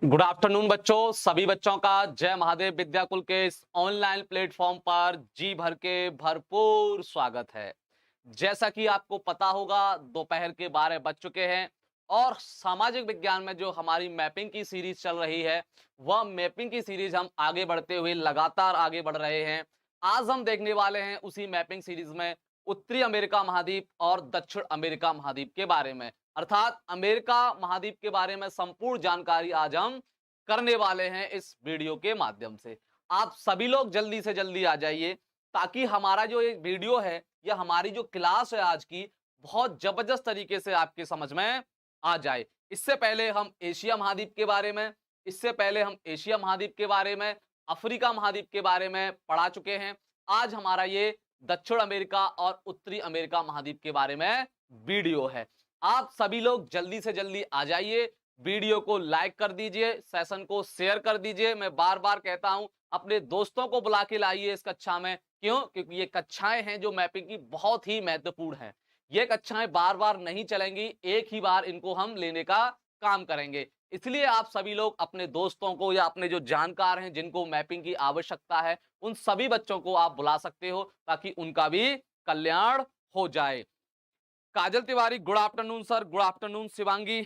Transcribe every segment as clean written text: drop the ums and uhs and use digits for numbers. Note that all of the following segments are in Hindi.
गुड आफ्टरनून बच्चों, सभी बच्चों का जय महादेव विद्याकुल के इस ऑनलाइन प्लेटफॉर्म पर जी भर के भरपूर स्वागत है। जैसा कि आपको पता होगा, दोपहर के 12 बज चुके हैं और सामाजिक विज्ञान में जो हमारी मैपिंग की सीरीज चल रही है, वह मैपिंग की सीरीज हम आगे बढ़ते हुए लगातार आगे बढ़ रहे हैं। आज हम देखने वाले हैं उसी मैपिंग सीरीज में उत्तरी अमेरिका महाद्वीप और दक्षिण अमेरिका महाद्वीप के बारे में, अर्थात अमेरिका महाद्वीप के बारे में संपूर्ण जानकारी आज हम करने वाले हैं इस वीडियो के माध्यम से। आप सभी लोग जल्दी से जल्दी आ जाइए ताकि हमारा जो ये वीडियो है या हमारी जो क्लास है आज की, बहुत जबरदस्त तरीके से आपके समझ में आ जाए। इससे पहले हम एशिया महाद्वीप के बारे में इससे पहले हम एशिया महाद्वीप के बारे में, अफ्रीका महाद्वीप के बारे में पढ़ा चुके हैं। आज हमारा ये दक्षिण अमेरिका और उत्तरी अमेरिका महाद्वीप के बारे में वीडियो है। आप सभी लोग जल्दी से जल्दी आ जाइए, वीडियो को लाइक कर दीजिए, सेशन को शेयर कर दीजिए। मैं बार बार कहता हूं, अपने दोस्तों को बुला के लाइए इस कक्षा में। क्यों? क्योंकि ये कक्षाएं हैं जो मैपिंग की बहुत ही महत्वपूर्ण है। ये कक्षाएं बार बार नहीं चलेंगी, एक ही बार इनको हम लेने का काम करेंगे। इसलिए आप सभी लोग अपने दोस्तों को या अपने जो जानकार हैं जिनको मैपिंग की आवश्यकता है, उन सभी बच्चों को आप बुला सकते हो ताकि उनका भी कल्याण हो जाए। Kajal Tiwari, good afternoon sir. Good afternoon Shivangi,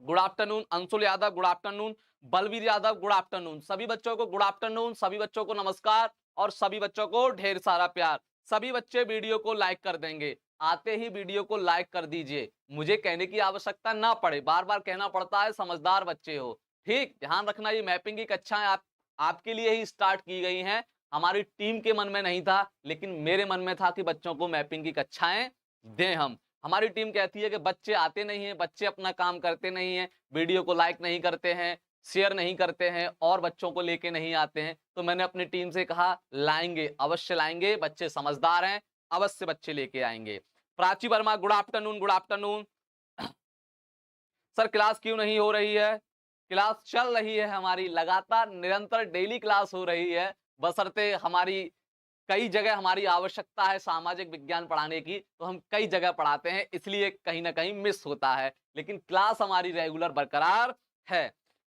good afternoon Anshul Yadav, good afternoon Balveer Yadav, good afternoon. सभी बच्चों को गुड आफ्टरनून, सभी बच्चों को नमस्कार और सभी बच्चों को ढेर सारा प्यार। सभी बच्चे वीडियो को लाइक कर देंगे, आते ही वीडियो को लाइक कर दीजिए। मुझे कहने की आवश्यकता ना पड़े, बार बार कहना पड़ता है, समझदार बच्चे हो। ठीक ध्यान रखना, ये मैपिंग की कक्षाएं आपके लिए ही स्टार्ट की गई हैं। हमारी टीम के मन में नहीं था, लेकिन मेरे मन में था कि बच्चों को मैपिंग की कक्षाएं दें हम। हमारी टीम कहती है कि बच्चे आते नहीं हैं, बच्चे अपना काम करते नहीं हैं, वीडियो को लाइक नहीं करते हैं, शेयर नहीं करते हैं और बच्चों को लेके नहीं आते हैं। तो मैंने अपनी टीम से कहा, लाएंगे, अवश्य लाएंगे, बच्चे समझदार हैं, अवश्य बच्चे लेके आएंगे। Prachi Verma, good afternoon, good afternoon. Sir class क्यों नहीं हो रही है? क्लास चल रही है हमारी, लगातार निरंतर डेली क्लास हो रही है। बशर्ते हमारी कई जगह हमारी आवश्यकता है सामाजिक विज्ञान पढ़ाने की, तो हम कई जगह पढ़ाते हैं, इसलिए कहीं ना कहीं मिस होता है, लेकिन क्लास हमारी रेगुलर बरकरार है।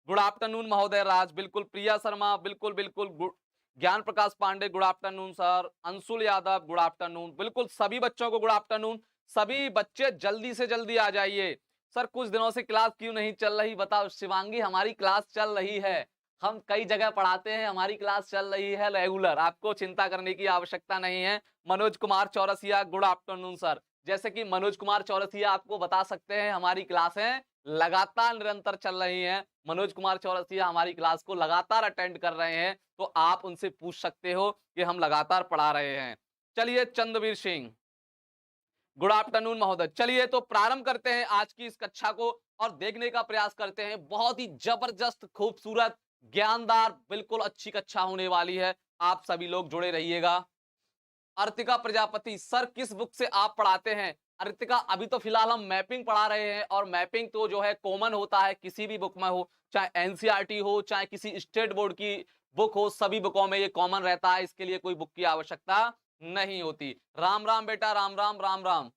गुड आफ्टरनून महोदय राज, बिल्कुल। प्रिया शर्मा, बिल्कुल बिल्कुल। Good Gyan Prakash Pandey, good afternoon sir. Anshul Yadav, good afternoon. बिल्कुल सभी बच्चों को गुड आफ्टरनून। सभी बच्चे जल्दी से जल्दी आ जाइए। सर कुछ दिनों से क्लास क्यों नहीं चल रही बताओ? शिवांगी, हमारी क्लास चल रही है, हम कई जगह पढ़ाते हैं, हमारी क्लास चल रही है रेगुलर, आपको चिंता करने की आवश्यकता नहीं है। Manoj Kumar Chaurasia, good afternoon sir. जैसे कि मनोज कुमार चौरसिया आपको बता सकते हैं, हमारी क्लासें लगातार निरंतर चल रही हैं। मनोज कुमार चौरसिया हमारी क्लास को लगातार अटेंड कर रहे हैं, तो आप उनसे पूछ सकते हो कि हम लगातार पढ़ा रहे हैं। चलिए, चंद्रवीर सिंह, गुड आफ्टरनून महोदय। चलिए तो प्रारंभ करते हैं आज की इस कक्षा को और देखने का प्रयास करते हैं। बहुत ही जबरदस्त, खूबसूरत, ज्ञानदार, बिल्कुल अच्छी कक्षा होने वाली है। आप सभी लोग जुड़े रहिएगा। अर्तिका प्रजापति, सर किस बुक से आप पढ़ाते हैं? अर्तिका, अभी तो फिलहाल हम मैपिंग पढ़ा रहे हैं और मैपिंग तो जो है कॉमन होता है, किसी भी बुक में हो, चाहे एनसीईआरटी हो, चाहे किसी स्टेट बोर्ड की बुक हो, सभी बुकों में ये कॉमन रहता है, इसके लिए कोई बुक की आवश्यकता नहीं होती। राम राम बेटा, राम राम, राम राम।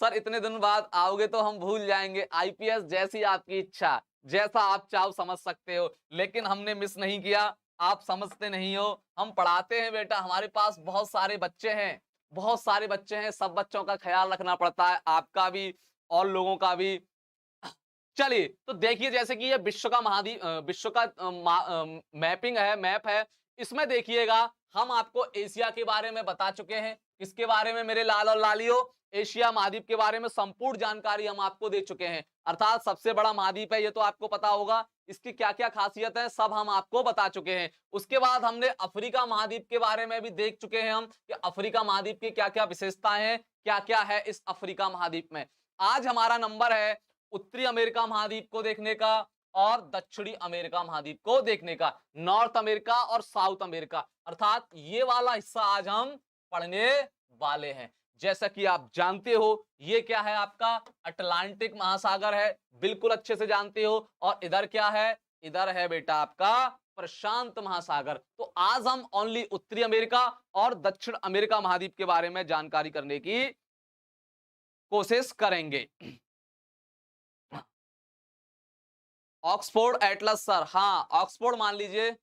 सर इतने दिन बाद आओगे तो हम भूल जाएंगे, आईपीएस जैसी आपकी इच्छा, जैसा आप चाहो समझ सकते हो, लेकिन हमने मिस नहीं किया। आप समझते नहीं हो, हम पढ़ाते हैं बेटा, हमारे पास बहुत सारे बच्चे हैं, बहुत सारे बच्चे हैं, सब बच्चों का ख्याल रखना पड़ता है, आपका भी और लोगों का भी। चलिए तो देखिए, जैसे कि ये विश्व का विश्व का मैपिंग है, मैप है। इसमें देखिएगा, हम आपको एशिया के बारे में बता चुके हैं। इसके बारे में मेरे लाल और लालियों, एशिया महाद्वीप के बारे में संपूर्ण जानकारी हम आपको दे चुके हैं, अर्थात सबसे बड़ा महाद्वीप है, ये तो आपको पता होगा। इसकी क्या क्या खासियत है, सब हम आपको बता चुके हैं। उसके बाद हमने अफ्रीका महाद्वीप के बारे में भी देख चुके हैं हम, कि अफ्रीका महाद्वीप की क्या क्या विशेषताएं हैं, क्या क्या है इस अफ्रीका महाद्वीप में। आज हमारा नंबर है उत्तरी अमेरिका महाद्वीप को देखने का और दक्षिणी अमेरिका महाद्वीप को देखने का, नॉर्थ अमेरिका और साउथ अमेरिका, अर्थात ये वाला हिस्सा आज हम पढ़ने वाले हैं। जैसा कि आप जानते हो, ये क्या है आपका अटलांटिक महासागर है, बिल्कुल अच्छे से जानते हो। और इधर क्या है? इधर है बेटा आपका प्रशांत महासागर। तो आज हम ओनली उत्तरी अमेरिका और दक्षिण अमेरिका महाद्वीप के बारे में जानकारी करने की कोशिश करेंगे। ऑक्सफोर्ड एटलस सर, हाँ ऑक्सफोर्ड मान लीजिए।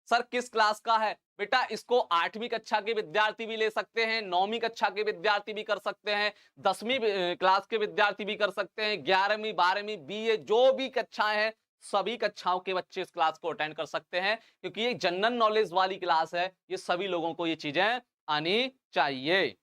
सर किस क्लास का है बेटा, इसको 8वीं कक्षा के विद्यार्थी भी ले सकते हैं, 9वीं कक्षा के विद्यार्थी भी कर सकते हैं, 10वीं क्लास के विद्यार्थी भी कर सकते हैं, 11वीं 12वीं बीए जो भी कक्षाएं हैं सभी कक्षाओं के बच्चे इस क्लास को अटेंड कर सकते हैं, क्योंकि ये जनरल नॉलेज वाली क्लास है, ये सभी लोगों को ये चीजें आनी चाहिए।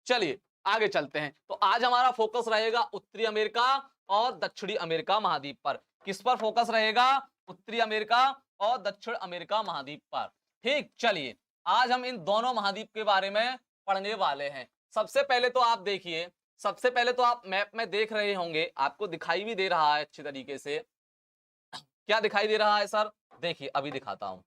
चलिए आगे चलते हैं। तो आज हमारा फोकस रहेगा उत्तरी अमेरिका और दक्षिणी अमेरिका महाद्वीप पर। किस पर फोकस रहेगा? उत्तरी अमेरिका और दक्षिण अमेरिका महाद्वीप पर। ठीक, चलिए आज हम इन दोनों महाद्वीप के बारे में पढ़ने वाले हैं। सबसे पहले तो आप देखिए, सबसे पहले तो आप मैप में देख रहे होंगे, आपको दिखाई भी दे रहा है अच्छी तरीके से। क्या दिखाई दे रहा है सर? देखिए अभी दिखाता हूं,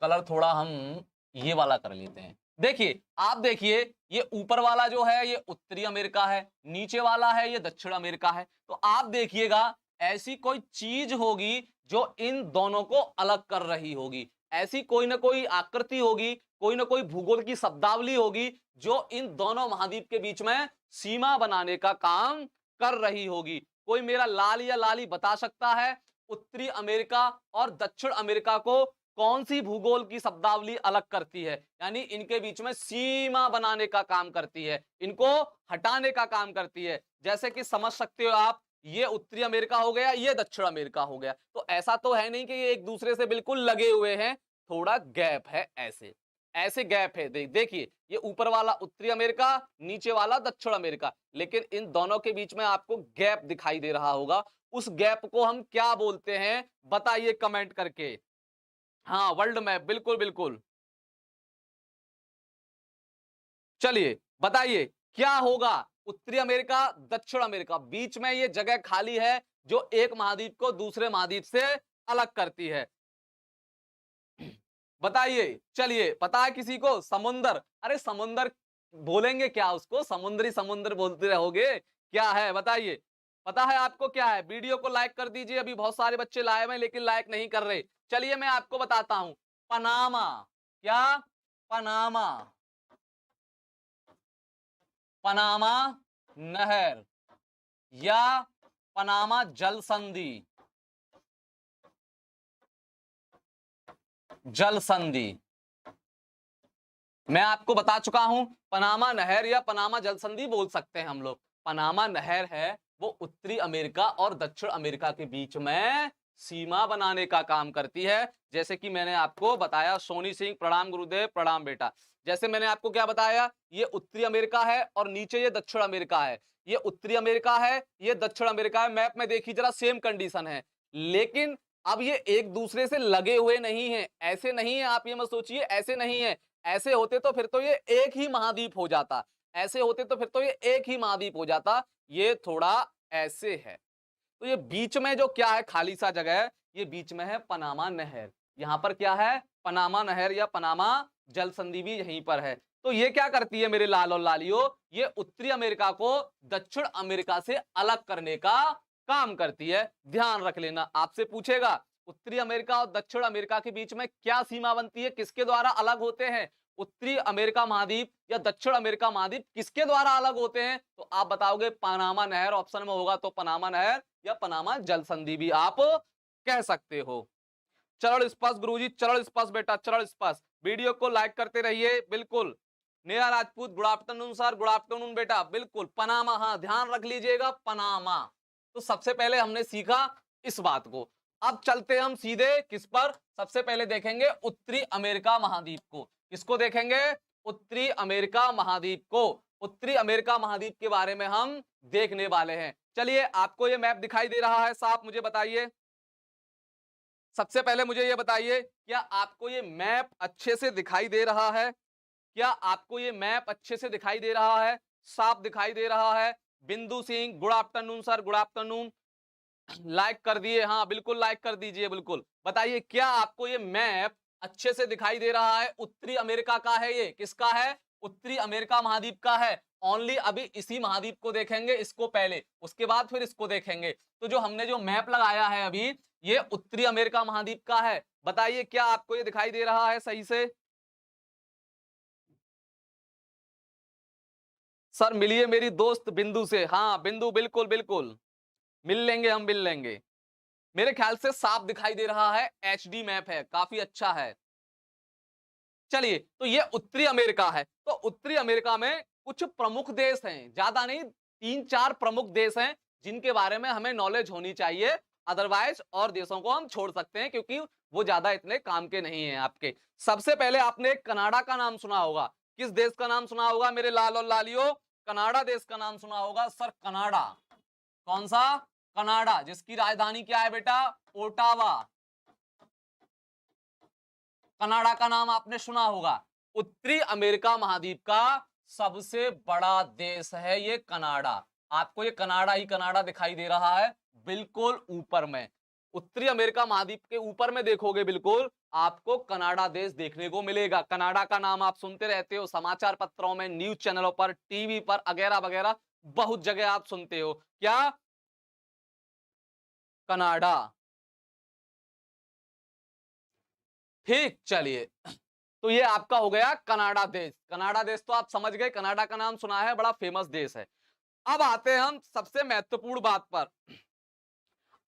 कलर थोड़ा हम ये वाला कर लेते हैं। देखिए, आप देखिए ये ऊपर वाला जो है ये उत्तरी अमेरिका है, नीचे वाला है ये दक्षिण अमेरिका है। तो आप देखिएगा ऐसी कोई चीज होगी जो इन दोनों को अलग कर रही होगी, ऐसी कोई ना कोई आकृति होगी, कोई ना कोई भूगोल की शब्दावली होगी जो इन दोनों महाद्वीप के बीच में सीमा बनाने का काम कर रही होगी। कोई मेरा लाल या लाली बता सकता है उत्तरी अमेरिका और दक्षिण अमेरिका को कौन सी भूगोल की शब्दावली अलग करती है, यानी इनके बीच में सीमा बनाने का काम करती है, इनको हटाने का काम करती है। जैसे कि समझ सकते हो आप, ये उत्तरी अमेरिका हो गया, ये दक्षिण अमेरिका हो गया। तो ऐसा तो है नहीं कि ये एक दूसरे से बिल्कुल लगे हुए हैं, थोड़ा गैप है, ऐसे ऐसे गैप है। देखिए ये ऊपर वाला उत्तरी अमेरिका, नीचे वाला दक्षिण अमेरिका, लेकिन इन दोनों के बीच में आपको गैप दिखाई दे रहा होगा। उस गैप को हम क्या बोलते हैं बताइए कमेंट करके। हाँ, वर्ल्ड मैप, बिल्कुल बिल्कुल। चलिए बताइए क्या होगा? उत्तरी अमेरिका दक्षिण अमेरिका, बीच में ये जगह खाली है जो एक महाद्वीप को दूसरे महाद्वीप से अलग करती है। बताइए, चलिए पता है किसी को? समुंदर। अरे समुंदर बोलेंगे क्या उसको, समुद्री समुद्र बोलते रहोगे, क्या है बताइए? पता है आपको क्या है? वीडियो को लाइक कर दीजिए, अभी बहुत सारे बच्चे लाइव हैं लेकिन लाइक नहीं कर रहे। चलिए मैं आपको बताता हूं, पनामा। क्या? पनामा, पनामा नहर या पनामा जल संधि, जल संधि मैं आपको बता चुका हूं, पनामा नहर या पनामा जल संधि बोल सकते हैं हम लोग। पनामा नहर है वो उत्तरी अमेरिका और दक्षिण अमेरिका के बीच में सीमा बनाने का काम करती है। जैसे कि मैंने आपको बताया, सोनी सिंह प्रणाम गुरुदेव, प्रणाम बेटा। जैसे मैंने आपको क्या बताया, ये उत्तरी अमेरिका है और नीचे ये दक्षिण अमेरिका है। ये उत्तरी अमेरिका है, ये दक्षिण अमेरिका है। मैप में देखिए जरा सेम कंडीशन है, लेकिन अब ये एक दूसरे से लगे हुए नहीं है, ऐसे नहीं है, आप ये मत सोचिए ऐसे नहीं है। ऐसे होते तो फिर तो ये एक ही महाद्वीप हो जाता, ऐसे होते तो फिर तो ये एक ही महाद्वीप हो जाता। ये थोड़ा ऐसे है। तो ये बीच में जो क्या है खाली सा जगह है, ये बीच में है पनामा नहर। यहां पर क्या है? पनामा नहर या पनामा जल संधि भी यहीं पर है। तो ये क्या करती है मेरे लाल और लालियों? ये उत्तरी अमेरिका को दक्षिण अमेरिका से अलग करने का काम करती है। ध्यान रख लेना, आपसे पूछेगा उत्तरी अमेरिका और दक्षिण अमेरिका के बीच में क्या सीमा बनती है, किसके द्वारा अलग होते हैं? उत्तरी अमेरिका महाद्वीप या दक्षिण अमेरिका महाद्वीप किसके द्वारा अलग होते हैं? तो आप बताओगे पनामा नहर, ऑप्शन में होगा तो पनामा नहर या पनामा जल संधि भी आप कह सकते हो। चरण स्पर्श गुरुजी, चरण स्पर्श बेटा, चरण स्पर्श। वीडियो को लाइक करते रहिए, बिल्कुल। Neha Rajput, good afternoon sir, good afternoon बेटा, बिल्कुल। पनामा, हाँ ध्यान रख लीजिएगा, पनामा। तो सबसे पहले हमने सीखा इस बात को। अब चलते हम सीधे किस पर? सबसे पहले देखेंगे उत्तरी अमेरिका महाद्वीप को। किसको देखेंगे? उत्तरी अमेरिका महाद्वीप को। उत्तरी अमेरिका महाद्वीप के बारे में हम देखने वाले हैं। चलिए आपको ये मैप दिखाई दे रहा है साफ? मुझे बताइए, सबसे पहले मुझे ये बताइए, क्या आपको ये मैप अच्छे से दिखाई दे रहा है? क्या आपको ये मैप अच्छे से दिखाई दे रहा है, साफ दिखाई दे रहा है? बिंदु Singh, good afternoon sir, good afternoon. Like कर दिए, हाँ बिल्कुल लाइक कर दीजिए, बिल्कुल। बताइए क्या आपको ये मैप अच्छे से दिखाई दे रहा है? उत्तरी अमेरिका का है ये, किसका है? उत्तरी अमेरिका महाद्वीप का है। ओनली अभी इसी महाद्वीप को देखेंगे, इसको पहले, उसके बाद फिर इसको देखेंगे। तो जो हमने जो मैप लगाया है अभी, ये उत्तरी अमेरिका महाद्वीप का है। बताइए क्या आपको ये दिखाई दे रहा है सही से? सर मिलिए मेरी दोस्त बिंदु से। हाँ बिंदु, बिल्कुल बिल्कुल। मिल लेंगे, हम मिल लेंगे। मेरे ख्याल से साफ दिखाई दे रहा है, एचडी मैप है, काफी अच्छा है। चलिए, तो ये उत्तरी अमेरिका है। तो उत्तरी अमेरिका में कुछ प्रमुख देश हैं, ज्यादा नहीं, 3-4 प्रमुख देश हैं जिनके बारे में हमें नॉलेज होनी चाहिए। अदरवाइज और देशों को हम छोड़ सकते हैं क्योंकि वो ज्यादा इतने काम के नहीं हैं आपके। सबसे पहले आपने कनाडा का नाम सुना होगा। किस देश का नाम सुना होगा मेरे लाल और लालियो? कनाडा देश का नाम सुना होगा सर, कनाडा। कौन सा? कनाडा, जिसकी राजधानी क्या है बेटा? ओटावा। कनाडा का नाम आपने सुना होगा। उत्तरी अमेरिका महाद्वीप का सबसे बड़ा देश है ये कनाडा। आपको ये कनाडा ही कनाडा दिखाई दे रहा है बिल्कुल ऊपर में। उत्तरी अमेरिका महाद्वीप के ऊपर में देखोगे बिल्कुल आपको कनाडा देश देखने को मिलेगा। कनाडा का नाम आप सुनते रहते हो समाचार पत्रों में, न्यूज चैनलों पर, टीवी पर वगैरह वगैरह, बहुत जगह आप सुनते हो। क्या? कनाडा। ठीक, चलिए, तो ये आपका हो गया कनाडा देश। कनाडा देश तो आप समझ गए, कनाडा का नाम सुना है, बड़ा फेमस देश है। अब आते हैं हम सबसे महत्वपूर्ण बात पर।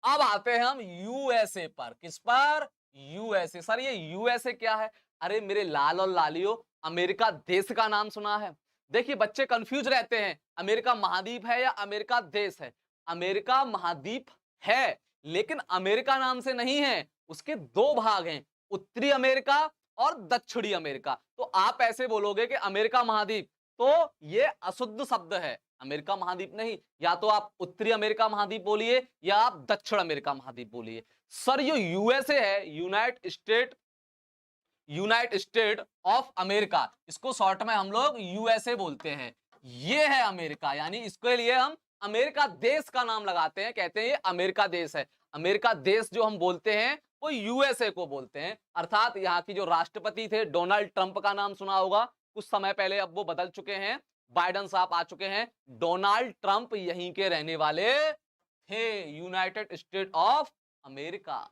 अब आते हैं हम यूएसए पर। किस पर? यूएसए। सर ये यूएसए क्या है? अरे मेरे लाल और लालियो, अमेरिका देश का नाम सुना है? देखिए बच्चे कंफ्यूज रहते हैं, अमेरिका महाद्वीप है या अमेरिका देश है। अमेरिका महाद्वीप है, लेकिन अमेरिका नाम से नहीं है, उसके दो भाग हैं, उत्तरी अमेरिका और दक्षिणी अमेरिका। तो आप ऐसे बोलोगे कि अमेरिका महाद्वीप, तो ये अशुद्ध शब्द है, अमेरिका महाद्वीप नहीं। या तो आप उत्तरी अमेरिका महाद्वीप बोलिए या आप दक्षिण अमेरिका महाद्वीप बोलिए। सर ये यूएसए है, यूनाइटेड स्टेट ऑफ अमेरिका, इसको शॉर्ट में हम लोग यूएसए बोलते हैं। ये है अमेरिका, यानी इसके लिए हम अमेरिका देश का नाम लगाते हैं, कहते हैं ये अमेरिका देश है। अमेरिका देश जो हम बोलते हैं वो यूएसए को बोलते हैं। अर्थात यहाँ की जो राष्ट्रपति थे डोनाल्ड ट्रंप का नाम सुना होगा कुछ समय पहले, अब वो बदल चुके हैं, बाइडन साहब आ चुके हैं। डोनाल्ड ट्रंप यहीं के रहने वाले थे, यूनाइटेड स्टेट ऑफ अमेरिका।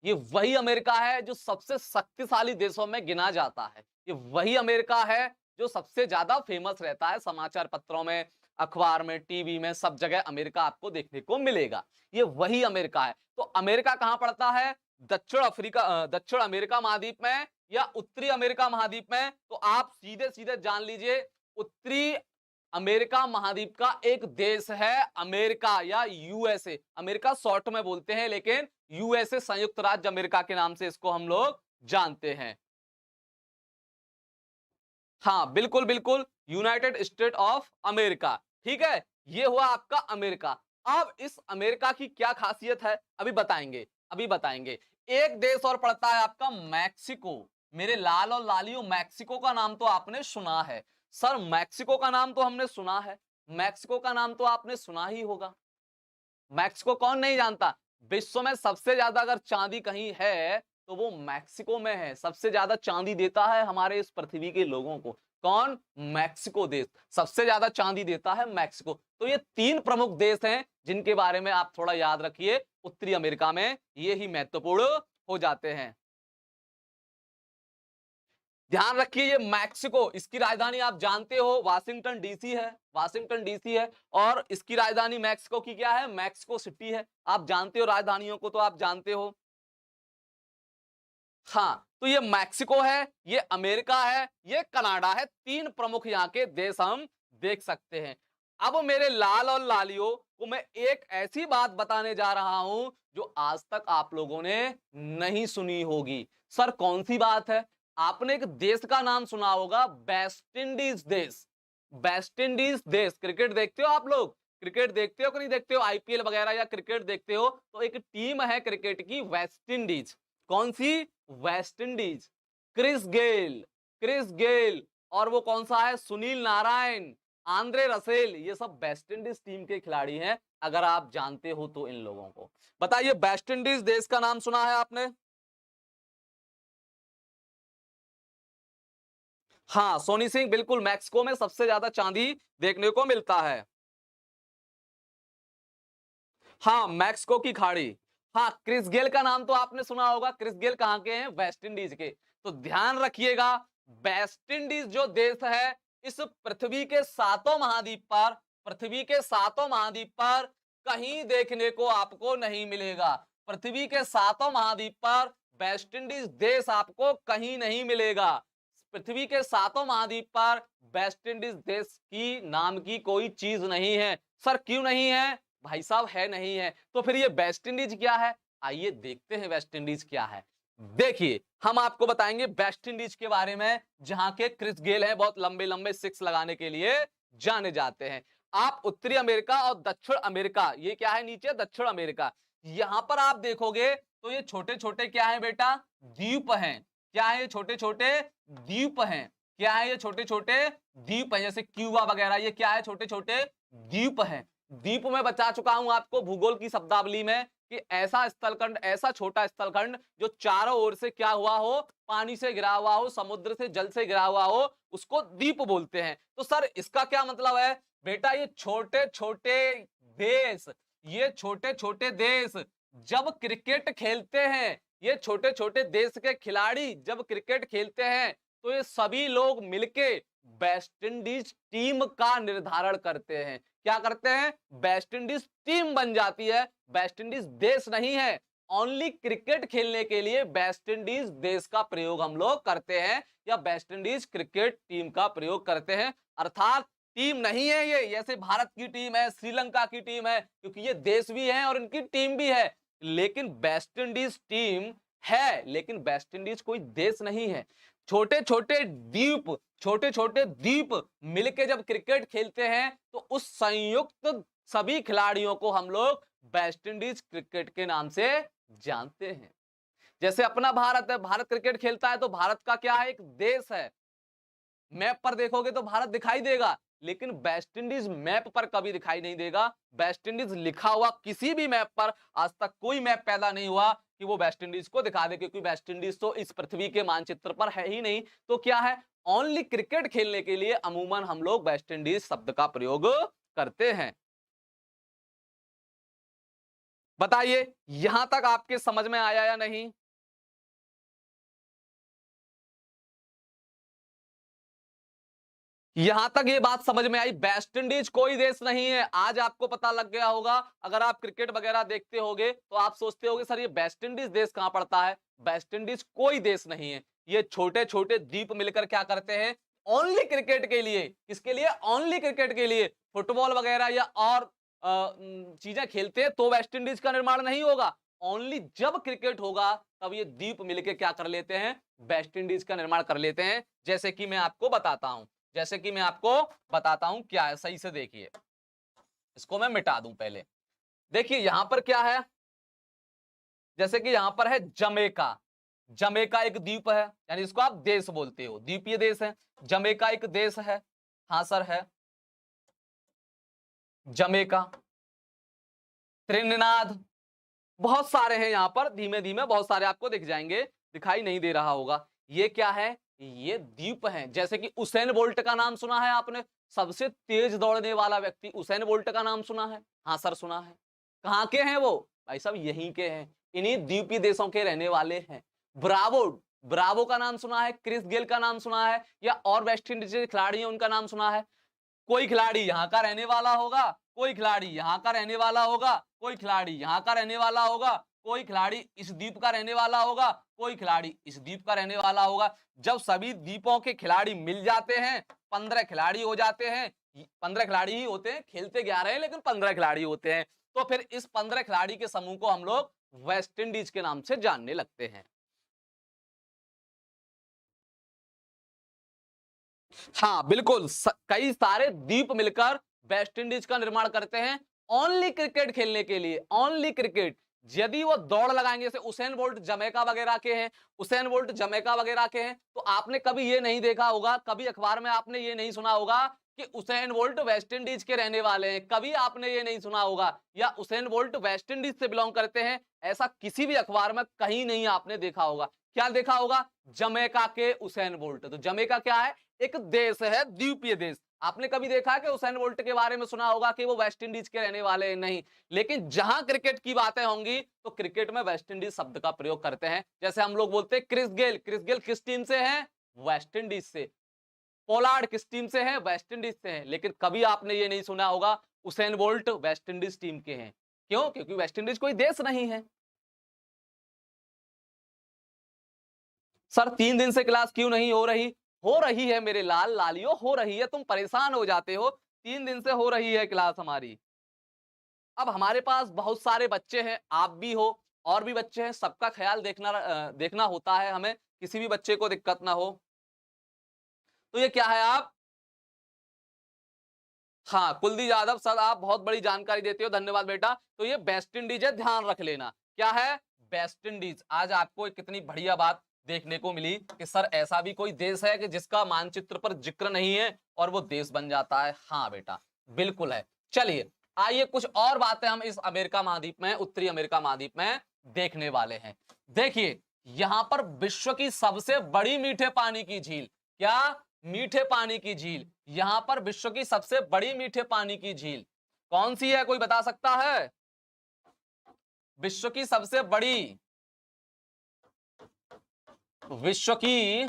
ये वही अमेरिका है जो सबसे शक्तिशाली देशों में गिना जाता है। ये वही अमेरिका है जो सबसे ज्यादा फेमस रहता है, समाचार पत्रों में, अखबार में, टीवी में, सब जगह अमेरिका आपको देखने को मिलेगा। ये वही अमेरिका है। तो अमेरिका कहां पड़ता है? दक्षिण अमेरिका महाद्वीप में या उत्तरी अमेरिका महाद्वीप में? तो आप सीधे सीधे जान लीजिए, उत्तरी अमेरिका महाद्वीप का एक देश है अमेरिका या यूएसए। अमेरिका शॉर्ट में बोलते हैं, लेकिन यूएसए संयुक्त राज्य अमेरिका के नाम से इसको हम लोग जानते हैं। हाँ बिल्कुल बिल्कुल, यूनाइटेड स्टेट ऑफ अमेरिका। ठीक है, ये हुआ आपका अमेरिका। अब इस अमेरिका की क्या खासियत है अभी बताएंगे, अभी बताएंगे। एक देश और पड़ता है आपका मैक्सिको। मेरे लाल और लालियों, मैक्सिको का नाम तो आपने सुना है। सर मैक्सिको का नाम तो हमने सुना है, मैक्सिको का नाम तो आपने सुना ही होगा। मैक्सिको कौन नहीं जानता? विश्व में सबसे ज्यादा अगर चांदी कहीं है तो वो मैक्सिको में है। सबसे ज्यादा चांदी देता है हमारे इस पृथ्वी के लोगों को कौन? मैक्सिको देश सबसे ज्यादा चांदी देता है, मैक्सिको। तो ये तीन प्रमुख देश हैं जिनके बारे में आप थोड़ा याद रखिए, उत्तरी अमेरिका में ये ही महत्वपूर्ण हो जाते हैं। ध्यान रखिए, ये मैक्सिको, इसकी राजधानी आप जानते हो वाशिंगटन डीसी है, वाशिंगटन डीसी है। और इसकी राजधानी मैक्सिको की क्या है? मैक्सिको सिटी है। आप जानते हो राजधानियों को, तो आप जानते हो। हाँ, तो ये मैक्सिको है, ये अमेरिका है, ये कनाडा है। तीन प्रमुख यहाँ के देश हम देख सकते हैं। अब मेरे लाल और लालियों को मैं एक ऐसी बात बताने जा रहा हूं जो आज तक आप लोगों ने नहीं सुनी होगी। सर कौन सी बात है? आपने एक देश का नाम सुना होगा, वेस्ट इंडीज देश। वेस्ट इंडीज देश, क्रिकेट देखते हो आप लोग? क्रिकेट देखते हो कि नहीं देखते हो? आईपीएल वगैरह या क्रिकेट देखते हो? तो एक टीम है क्रिकेट की वेस्ट इंडीज। कौन सी? West Indies. Chris Gayle, Chris Gayle, और वो कौन सा है? सुनील नारायण, आंद्रे रसेल, ये सब वेस्ट इंडीज टीम के खिलाड़ी हैं। अगर आप जानते हो तो इन लोगों को बताइए, वेस्ट इंडीज देश का नाम सुना है आपने? हाँ सोनी सिंह, बिल्कुल, मैक्सिको में सबसे ज्यादा चांदी देखने को मिलता है। हाँ मैक्सिको की खाड़ी। हाँ, क्रिस गेल का नाम तो आपने सुना होगा। क्रिस गेल कहाँ के हैं? वेस्ट इंडीज के। तो ध्यान रखिएगा, वेस्ट इंडीज जो देश है, इस पृथ्वी के सातों महाद्वीप पर, पृथ्वी के सातों महाद्वीप पर कहीं देखने को आपको नहीं मिलेगा। पृथ्वी के 7 महाद्वीप पर वेस्ट इंडीज देश आपको कहीं नहीं मिलेगा। पृथ्वी के 7 महाद्वीप पर वेस्ट इंडीज देश की नाम की कोई चीज नहीं है। सर क्यों नहीं है? भाई साहब है नहीं है। तो फिर ये वेस्ट इंडीज क्या है? आइए देखते हैं वेस्ट इंडीज क्या है। देखिए हम आपको बताएंगे वेस्ट इंडीज के बारे में, जहां के क्रिस गेल है बहुत लंबे लंबे सिक्स लगाने के लिए जाने जाते हैं। आप उत्तरी अमेरिका और दक्षिण अमेरिका, ये क्या है नीचे दक्षिण अमेरिका, यहां पर आप देखोगे तो ये छोटे छोटे क्या है बेटा? द्वीप हैं। क्या है? ये छोटे छोटे द्वीप हैं। क्या है? ये छोटे छोटे द्वीप हैं, जैसे क्यूबा वगैरह, ये क्या है? छोटे छोटे द्वीप हैं। द्वीप में बता चुका हूं आपको भूगोल की शब्दावली में कि ऐसा स्थलखंड, ऐसा छोटा स्थलखंड जो चारों ओर से क्या हुआ हो? पानी से घिरा हुआ हो, समुद्र से जल से घिरा हुआ हो, उसको द्वीप बोलते हैं। तो सर इसका क्या मतलब है? बेटा ये छोटे छोटे देश, ये छोटे छोटे देश जब क्रिकेट खेलते हैं, ये छोटे छोटे देश के खिलाड़ी जब क्रिकेट खेलते हैं, तो ये सभी लोग मिलके वेस्ट इंडीज टीम का निर्धारण करते हैं। क्या करते हैं? वेस्ट इंडीज टीम बन जाती है। वेस्ट इंडीज देश नहीं है। ओनली क्रिकेट खेलने के लिए वेस्ट इंडीज देश का प्रयोग हम लोग करते हैं, या वेस्ट इंडीज क्रिकेट टीम का प्रयोग करते हैं। अर्थात टीम नहीं है ये, जैसे भारत की टीम है, श्रीलंका की टीम है, क्योंकि ये देश भी है और इनकी टीम भी है। लेकिन वेस्ट इंडीज टीम है, लेकिन वेस्ट इंडीज कोई देश नहीं है। छोटे छोटे द्वीप, छोटे छोटे द्वीप मिलके जब क्रिकेट खेलते हैं, तो उस संयुक्त सभी खिलाड़ियों को हम लोग वेस्ट इंडीज क्रिकेट के नाम से जानते हैं। जैसे अपना भारत है, भारत क्रिकेट खेलता है तो भारत का क्या है? एक देश है। मैप पर देखोगे तो भारत दिखाई देगा, लेकिन वेस्ट इंडीज मैप पर कभी दिखाई नहीं देगा। वेस्ट इंडीज लिखा हुआ किसी भी मैप पर आज तक कोई मैप पैदा नहीं हुआ कि वो वेस्ट इंडीज को दिखा दे, क्योंकि वेस्ट इंडीज तो इस पृथ्वी के मानचित्र पर है ही नहीं। तो क्या है? ओनली क्रिकेट खेलने के लिए अमूमन हम लोग वेस्ट इंडीज शब्द का प्रयोग करते हैं। बताइए यहां तक आपके समझ में आया या नहीं? यहां तक ये बात समझ में आई? वेस्ट इंडीज कोई देश नहीं है। आज आपको पता लग गया होगा। अगर आप क्रिकेट वगैरह देखते होगे तो आप सोचते होगे सर ये वेस्ट इंडीज देश कहां पड़ता है? वेस्ट इंडीज कोई देश नहीं है। ये छोटे छोटे द्वीप मिलकर क्या करते हैं? ओनली क्रिकेट के लिए। किसके लिए? ओनली क्रिकेट के लिए। फुटबॉल वगैरह या और चीजें खेलते हैं तो वेस्ट इंडीज का निर्माण नहीं होगा। ओनली जब क्रिकेट होगा तब ये द्वीप मिलकर क्या कर लेते हैं? वेस्ट इंडीज का निर्माण कर लेते हैं। जैसे कि मैं आपको बताता हूं, क्या है, सही से देखिए। इसको मैं मिटा दूं पहले। देखिए यहां पर क्या है? जैसे कि यहां पर है जमैका। जमैका एक द्वीप है, यानी इसको आप देश बोलते हो, द्वीपीय देश है। जमैका एक देश है। हाँ सर है। जमैका, त्रिनिदाद, बहुत सारे हैं यहां पर, धीमे धीमे बहुत सारे आपको दिख जाएंगे, दिखाई नहीं दे रहा होगा। ये क्या है? ये द्वीप हैं। जैसे कि उसेन बोल्ट का नाम सुना है आपने? सबसे तेज दौड़ने वाला व्यक्ति उसेन बोल्ट का नाम सुना है? हाँ सर सुना है। कहां के हैं वो? भाई साहब यहीं के हैं, इन्हीं द्वीपीय देशों के रहने वाले हैं। ब्रावो, ब्रावो का नाम सुना है? क्रिस गेल का नाम सुना है? या और वेस्ट इंडीज के खिलाड़ी हैं उनका नाम सुना है? कोई खिलाड़ी यहां का रहने वाला होगा, कोई खिलाड़ी यहां का रहने वाला होगा, कोई खिलाड़ी यहां का रहने वाला होगा, कोई खिलाड़ी इस द्वीप का रहने वाला होगा, कोई खिलाड़ी इस द्वीप का रहने वाला होगा। जब सभी द्वीपों के खिलाड़ी मिल जाते हैं, 15 खिलाड़ी हो जाते हैं। 15 खिलाड़ी ही होते हैं, खेलते 11 हैं लेकिन 15 खिलाड़ी होते हैं। तो फिर इस 15 खिलाड़ी के समूह को हम लोग वेस्ट इंडीज के नाम से जानने लगते हैं। हाँ बिल्कुल, कई सारे द्वीप मिलकर वेस्ट इंडीज का निर्माण करते हैं ओनली क्रिकेट खेलने के लिए। Only cricket. यदि वो दौड़ लगाएंगे, जैसे उसेन बोल्ट जमैका वगैरह के हैं, उसेन बोल्ट जमैका वगैरह के हैं, तो आपने कभी ये नहीं देखा होगा, कभी अखबार में आपने ये नहीं सुना होगा कि उसेन बोल्ट वेस्ट इंडीज के रहने वाले हैं। कभी आपने ये नहीं सुना होगा, या उसेन बोल्ट वेस्ट इंडीज से बिलोंग करते हैं, ऐसा किसी भी अखबार में कहीं नहीं आपने देखा होगा। क्या देखा होगा? जमैका के उसेन बोल्ट। तो जमैका क्या है? एक देश है, द्वीपीय देश। आपने कभी देखा कि उसेन बोल्ट के बारे में सुना होगा कि वो वेस्ट इंडीज के रहने वाले हैं? नहीं। लेकिन जहां क्रिकेट की बातें होंगी तो क्रिकेट में वेस्ट इंडीज शब्द का प्रयोग करते हैं। जैसे हम लोग बोलते हैं क्रिस गेल। क्रिस गेल किस टीम से है? वेस्ट इंडीज से। पोलार्ड किस टीम से है? वेस्ट इंडीज से है। लेकिन कभी आपने ये नहीं सुना होगा Usain bolt West Indies team के हैं। क्यों? क्योंकि वेस्ट इंडीज कोई देश नहीं है। सर 3 दिन से क्लास क्यों नहीं हो रही? हो रही है मेरे लाल लालियो, हो रही है, तुम परेशान हो जाते हो। 3 दिन से हो रही है क्लास हमारी। अब हमारे पास बहुत सारे बच्चे हैं, आप भी हो और भी बच्चे हैं, सबका ख्याल देखना होता है हमें, किसी भी बच्चे को दिक्कत ना हो। तो ये क्या है आप? हाँ, कुलदीप यादव सर, आप बहुत बड़ी जानकारी देते हो, धन्यवाद बेटा। तो ये वेस्ट इंडीज है, ध्यान रख लेना। क्या है? West Indies. आज आपको एक कितनी बढ़िया बात देखने को मिली कि सर ऐसा भी कोई देश है कि जिसका मानचित्र पर जिक्र नहीं है और वो देश बन जाता है। हाँ बेटा, बिल्कुल है। चलिए आइए कुछ और बातें हम इस अमेरिका महाद्वीप में, उत्तरी अमेरिका महाद्वीप में देखने वाले हैं। देखिए यहां पर विश्व की सबसे बड़ी मीठे पानी की झील, क्या? मीठे पानी की झील। यहां पर विश्व की सबसे बड़ी मीठे पानी की झील कौन सी है? कोई बता सकता है? विश्व की सबसे बड़ी, विश्व की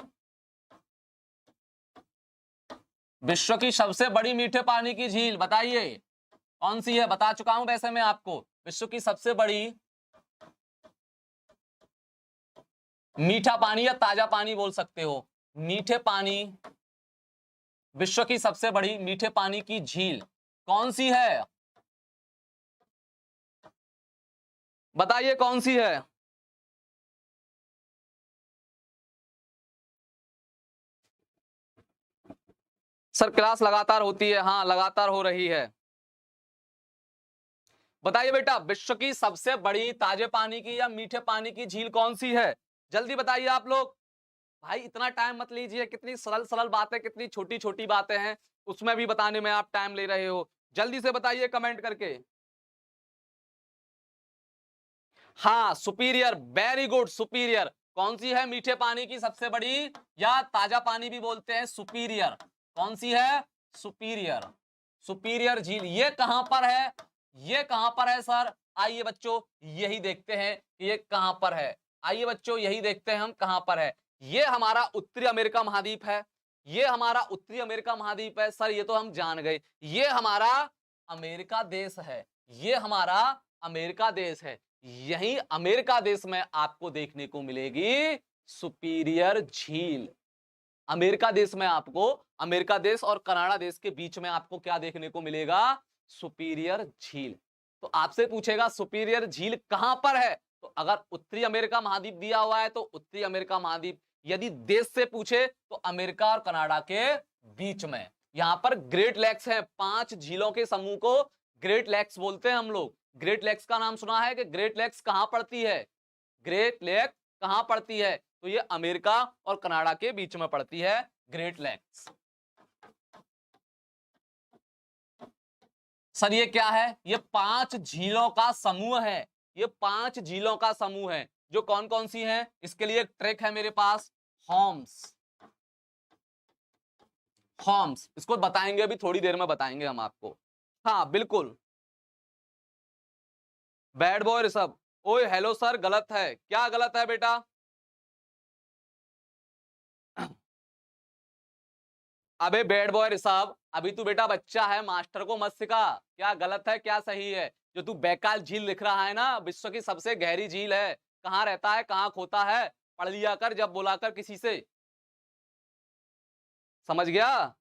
विश्व की सबसे बड़ी मीठे पानी की झील बताइए कौन सी है? बता चुका हूं वैसे मैं आपको, विश्व की सबसे बड़ी मीठा पानी या ताजा पानी बोल सकते हो, मीठे पानी, विश्व की सबसे बड़ी मीठे पानी की झील कौन सी है? बताइए कौन सी है? सर क्लास लगातार होती है, हाँ लगातार हो रही है। बताइए बेटा, विश्व की सबसे बड़ी ताजे पानी की या मीठे पानी की झील कौन सी है? जल्दी बताइए आप लोग। भाई इतना टाइम मत लीजिए, कितनी सरल सरल बातें, कितनी छोटी छोटी बातें हैं, उसमें भी बताने में आप टाइम ले रहे हो। जल्दी से बताइए कमेंट करके। हाँ सुपीरियर, वेरी गुड, सुपीरियर। कौन सी है मीठे पानी की सबसे बड़ी, या ताजा पानी भी बोलते हैं सुपीरियर? कौन सी है? सुपीरियर। सुपीरियर झील ये कहां पर है? ये कहां पर है सर? आइए बच्चों यही देखते हैं कि ये कहां पर है। आइए बच्चों यही देखते हैं हम कहां पर है। ये हमारा उत्तरी अमेरिका महाद्वीप है। ये हमारा उत्तरी अमेरिका महाद्वीप है सर, ये तो हम जान गए। ये हमारा अमेरिका देश है। ये हमारा अमेरिका देश है। यही अमेरिका देश में आपको देखने को मिलेगी सुपीरियर झील। अमेरिका देश में आपको, अमेरिका देश और कनाडा देश के बीच में आपको क्या देखने को मिलेगा? सुपीरियर झील। तो आपसे पूछेगा सुपीरियर झील कहां पर है, तो अगर उत्तरी अमेरिका महाद्वीप दिया हुआ है तो उत्तरी अमेरिका महाद्वीप, यदि देश से पूछे तो अमेरिका और कनाडा के बीच में। यहां पर ग्रेट लेक्स है, 5 झीलों के समूह को ग्रेट लेक्स बोलते हैं हम लोग। ग्रेट लेक्स का नाम सुना है कि ग्रेट लेक्स कहां पड़ती है? ग्रेट लेक कहां पड़ती है? तो ये अमेरिका और कनाडा के बीच में पड़ती है ग्रेट लेक्स। सर ये क्या है? ये 5 झीलों का समूह है। ये 5 झीलों का समूह है, जो कौन कौन सी हैं? इसके लिए एक ट्रिक है मेरे पास, हॉर्म्स। हॉर्म्स, इसको बताएंगे, अभी थोड़ी देर में बताएंगे हम आपको। हाँ बिल्कुल, बैड बॉय ऋषभ। ओए हेलो सर, गलत है। क्या गलत है बेटा? अबे बैड बॉय ऋषभ, अभी तू बेटा बच्चा है, मास्टर को मत सिखा। क्या गलत है क्या सही है? जो तू बैकाल झील लिख रहा है ना, विश्व की सबसे गहरी झील है, कहाँ रहता है, कहाँ खोता है, पढ़ लिया कर जब बोला कर किसी से। समझ गया?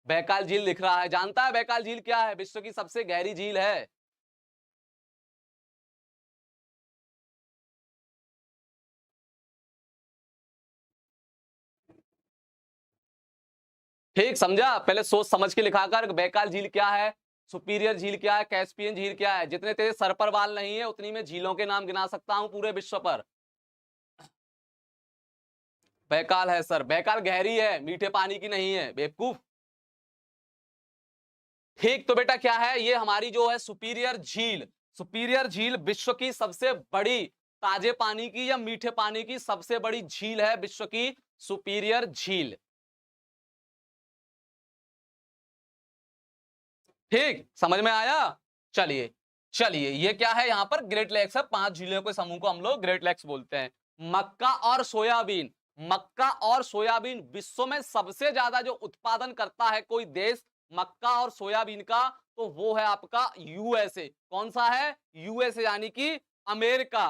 बैकाल झील लिख रहा है, जानता है बैकाल झील क्या है? विश्व की सबसे गहरी झील है। ठीक समझा? पहले सोच समझ के लिखा कर, बैकाल झील क्या है, सुपीरियर झील क्या है, कैस्पियन झील क्या है। जितने तेरे सर पर बाल नहीं है उतनी मैं झीलों के नाम गिना सकता हूं पूरे विश्व पर। बैकाल है सर, बैकाल गहरी है, मीठे पानी की नहीं है बेवकूफ। ठीक, तो बेटा क्या है, ये हमारी जो है सुपीरियर झील। सुपीरियर झील विश्व की सबसे बड़ी ताजे पानी की या मीठे पानी की सबसे बड़ी झील है, विश्व की सुपीरियर झील। ठीक समझ में आया? चलिए चलिए, ये क्या है, यहां पर ग्रेट लेक्स है, 5 झीलों के समूह को हम लोग ग्रेट लेक्स बोलते हैं। मक्का और सोयाबीन, मक्का और सोयाबीन विश्व में सबसे ज्यादा जो उत्पादन करता है कोई देश, मक्का और सोयाबीन का, तो वो है आपका यूएसए। कौन सा है? यूएसए, यानी कि अमेरिका।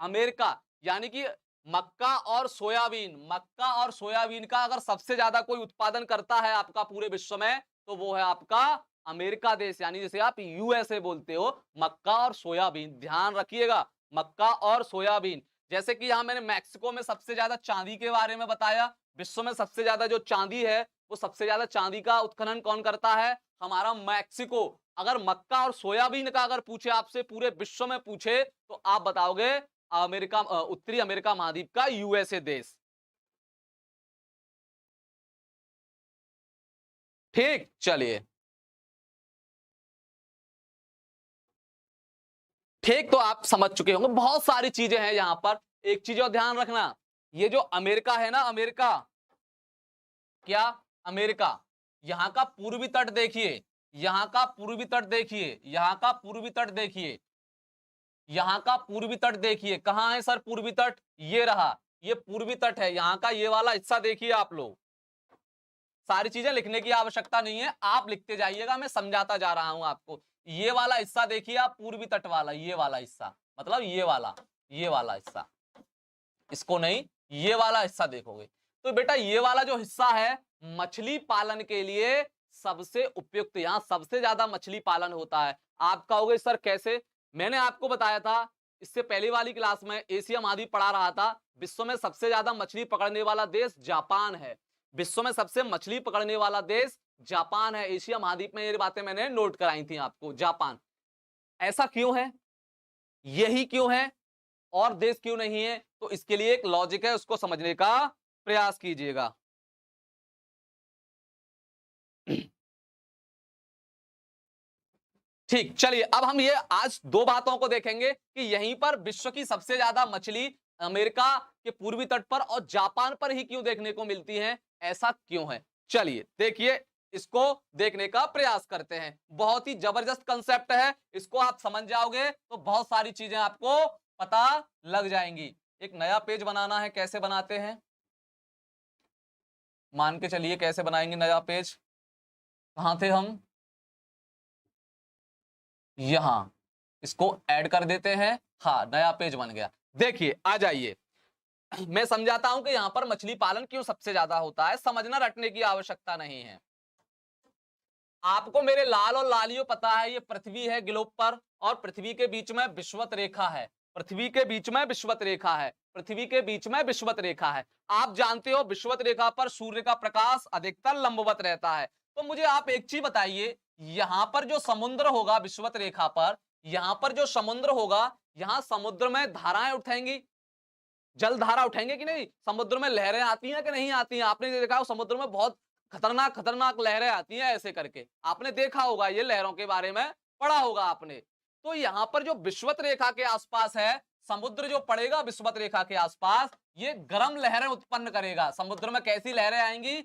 अमेरिका यानी कि मक्का और सोयाबीन का अगर सबसे ज्यादा कोई उत्पादन करता है आपका पूरे विश्व में, तो वो है आपका अमेरिका देश, यानी जैसे आप यूएसए बोलते हो। मक्का और सोयाबीन, ध्यान रखिएगा, मक्का और सोयाबीन। जैसे कि यहां मैंने मैक्सिको में सबसे ज्यादा चांदी के बारे में बताया। विश्व में सबसे ज्यादा जो चांदी है, वो सबसे ज्यादा चांदी का उत्खनन कौन करता है? हमारा मैक्सिको। अगर मक्का और सोयाबीन का अगर पूछे आपसे, पूरे विश्व में पूछे, तो आप बताओगे अमेरिका, उत्तरी अमेरिका महाद्वीप का यूएसए देश। ठीक, चलिए ठीक, तो आप समझ चुके होंगे, बहुत सारी चीजें हैं यहां पर। एक चीज और ध्यान रखना, ये जो अमेरिका है ना, अमेरिका, क्या? अमेरिका, यहां का पूर्वी तट देखिए, यहां का पूर्वी तट देखिए, यहां का पूर्वी तट देखिए, यहां का पूर्वी तट देखिए। कहां है सर पूर्वी तट? ये रहा, ये पूर्वी तट है। यहां का ये वाला हिस्सा देखिए आप लोग। सारी चीजें लिखने की आवश्यकता नहीं है, आप लिखते जाइएगा, मैं समझाता जा रहा हूं आपको। ये वाला हिस्सा देखिए आप, पूर्वी तट वाला, ये वाला हिस्सा, मतलब ये वाला हिस्सा, इसको नहीं, ये वाला हिस्सा देखोगे तो बेटा ये वाला जो हिस्सा है, मछली पालन के लिए सबसे उपयुक्त, यहां सबसे ज्यादा मछली पालन होता है। आप कहोगे सर कैसे? मैंने आपको बताया था इससे पहली वाली क्लास में, एशिया महाद्वीप पढ़ा रहा था। विश्व में सबसे ज्यादा मछली पकड़ने वाला देश जापान है। विश्व में सबसे मछली पकड़ने वाला देश जापान है। एशिया महाद्वीप में ये बातें मैंने नोट कराई थी आपको, जापान। ऐसा क्यों है? यही क्यों है? और देश क्यों नहीं है? तो इसके लिए एक लॉजिक है, उसको समझने का प्रयास कीजिएगा। ठीक, चलिए अब हम ये आज दो बातों को देखेंगे कि यहीं पर विश्व की सबसे ज्यादा मछली अमेरिका के पूर्वी तट पर और जापान पर ही क्यों देखने को मिलती है, ऐसा क्यों है। चलिए देखिए, इसको देखने का प्रयास करते हैं। बहुत ही जबरदस्त कंसेप्ट है, इसको आप समझ जाओगे तो बहुत सारी चीजें आपको पता लग जाएंगी। एक नया पेज बनाना है, कैसे बनाते हैं मान के चलिए, कैसे बनाएंगे नया पेज? कहां थे हम? यहां, इसको ऐड कर देते हैं। हाँ, नया पेज बन गया। देखिए, आ जाइए, मैं समझाता हूं कि यहां पर मछली पालन क्यों सबसे ज्यादा होता है। समझना, रटने की आवश्यकता नहीं है। आपको मेरे लाल और लालियो पता है, ये पृथ्वी है ग्लोब पर, और पृथ्वी के बीच में विषुवत रेखा है। पृथ्वी के बीच में विषुवत रेखा है, पृथ्वी के बीच में विषुवत रेखा है। आप जानते हो विषुवत रेखा पर सूर्य का प्रकाश अधिकतर लंबवत रहता है। तो मुझे आप एक चीज बताइए, यहां पर जो समुद्र होगा विषुवत रेखा पर, यहां पर जो समुद्र होगा, यहां समुद्र में धाराएं उठेंगी, जलधारा उठेंगे कि नहीं? समुद्र में लहरें आती हैं कि नहीं आती हैं? आपने देखा हो समुद्र में बहुत खतरनाक खतरनाक लहरें आती हैं ऐसे करके, आपने देखा होगा, ये लहरों के बारे में पढ़ा होगा आपने। तो यहां पर जो विषुवत रेखा के आसपास है, समुद्र जो पड़ेगा विषुवत रेखा के आसपास, ये गर्म लहरें उत्पन्न करेगा। समुद्र में कैसी लहरें आएंगी?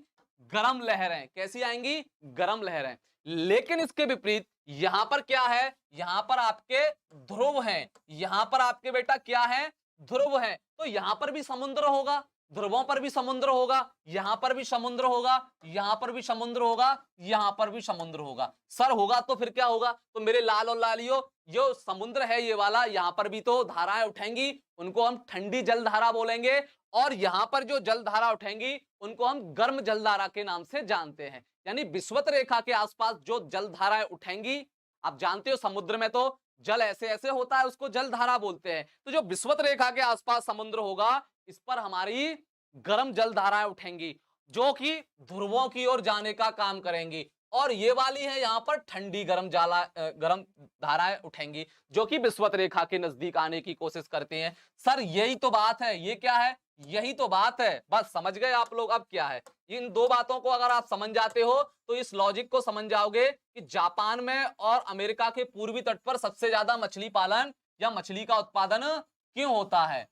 गर्म लहरें। कैसी आएंगी? गर्म लहरें। लेकिन इसके विपरीत यहां पर क्या है? यहां पर आपके ध्रुव हैं, यहां पर आपके बेटा क्या है? ध्रुव है। तो यहां पर भी समुद्र होगा, ध्रुवों पर भी समुद्र होगा, यहां पर भी समुद्र होगा, यहां पर भी समुद्र होगा, यहां पर भी समुद्र होगा। सर होगा तो फिर क्या होगा? तो मेरे लाल और लालियो, जो समुद्र है ये वाला, यहां पर भी तो धाराएं उठेंगी, उनको हम ठंडी जलधारा बोलेंगे। और यहां पर जो जलधारा उठेंगी, उनको हम गर्म जलधारा के नाम से जानते हैं। यानी विषुवत रेखा के आसपास जो जलधाराएं उठेंगी, आप जानते हो समुद्र में तो जल ऐसे ऐसे होता है, उसको जलधारा बोलते हैं। तो जो विषुवत रेखा के आसपास समुद्र होगा, इस पर हमारी गर्म जलधाराएं उठेंगी, जो कि ध्रुवों की ओर जाने का काम करेंगी। और ये वाली है यहां पर ठंडी गर्म धाराएं उठेंगी, जो कि विषुवत रेखा के नजदीक आने की कोशिश करते हैं। सर यही तो बात है, ये क्या है? यही तो बात है। बस समझ गए आप लोग अब क्या है? इन दो बातों को अगर आप समझ जाते हो, तो इस लॉजिक को समझ जाओगे कि जापान में और अमेरिका के पूर्वी तट पर सबसे ज्यादा मछली पालन या मछली का उत्पादन क्यों होता है।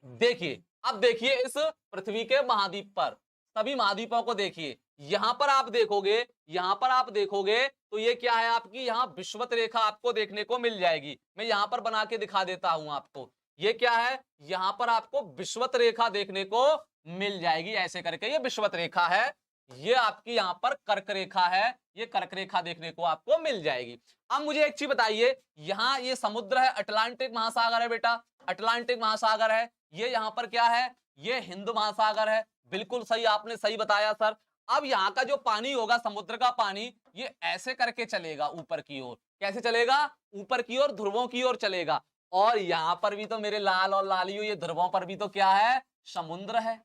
देखिए, अब देखिए इस पृथ्वी के महाद्वीप पर, सभी महाद्वीपों को देखिए, यहां पर आप देखोगे, यहां पर आप देखोगे तो ये क्या है आपकी, यहां विषुवत रेखा आपको देखने को मिल जाएगी। मैं यहां पर बना के दिखा देता हूं आपको, ये क्या है, यहां पर आपको विषुवत रेखा देखने को मिल जाएगी ऐसे करके, ये विषुवत रेखा है। ये आपकी यहां पर कर्क रेखा है, ये कर्क रेखा देखने को आपको मिल जाएगी। अब मुझे एक चीज बताइए, यहां ये समुद्र है, अटलांटिक महासागर है बेटा, अटलांटिक महासागर है। ये यहां पर क्या है, ये हिंद महासागर है। बिल्कुल सही, आपने सही बताया सर। अब यहाँ का जो पानी होगा, समुद्र का पानी, ये ऐसे करके चलेगा ऊपर की ओर। कैसे चलेगा? ऊपर की ओर, ध्रुवों की ओर चलेगा। और यहां पर भी तो मेरे लाल और लालियो, ये ध्रुवों पर भी तो क्या है, समुद्र है।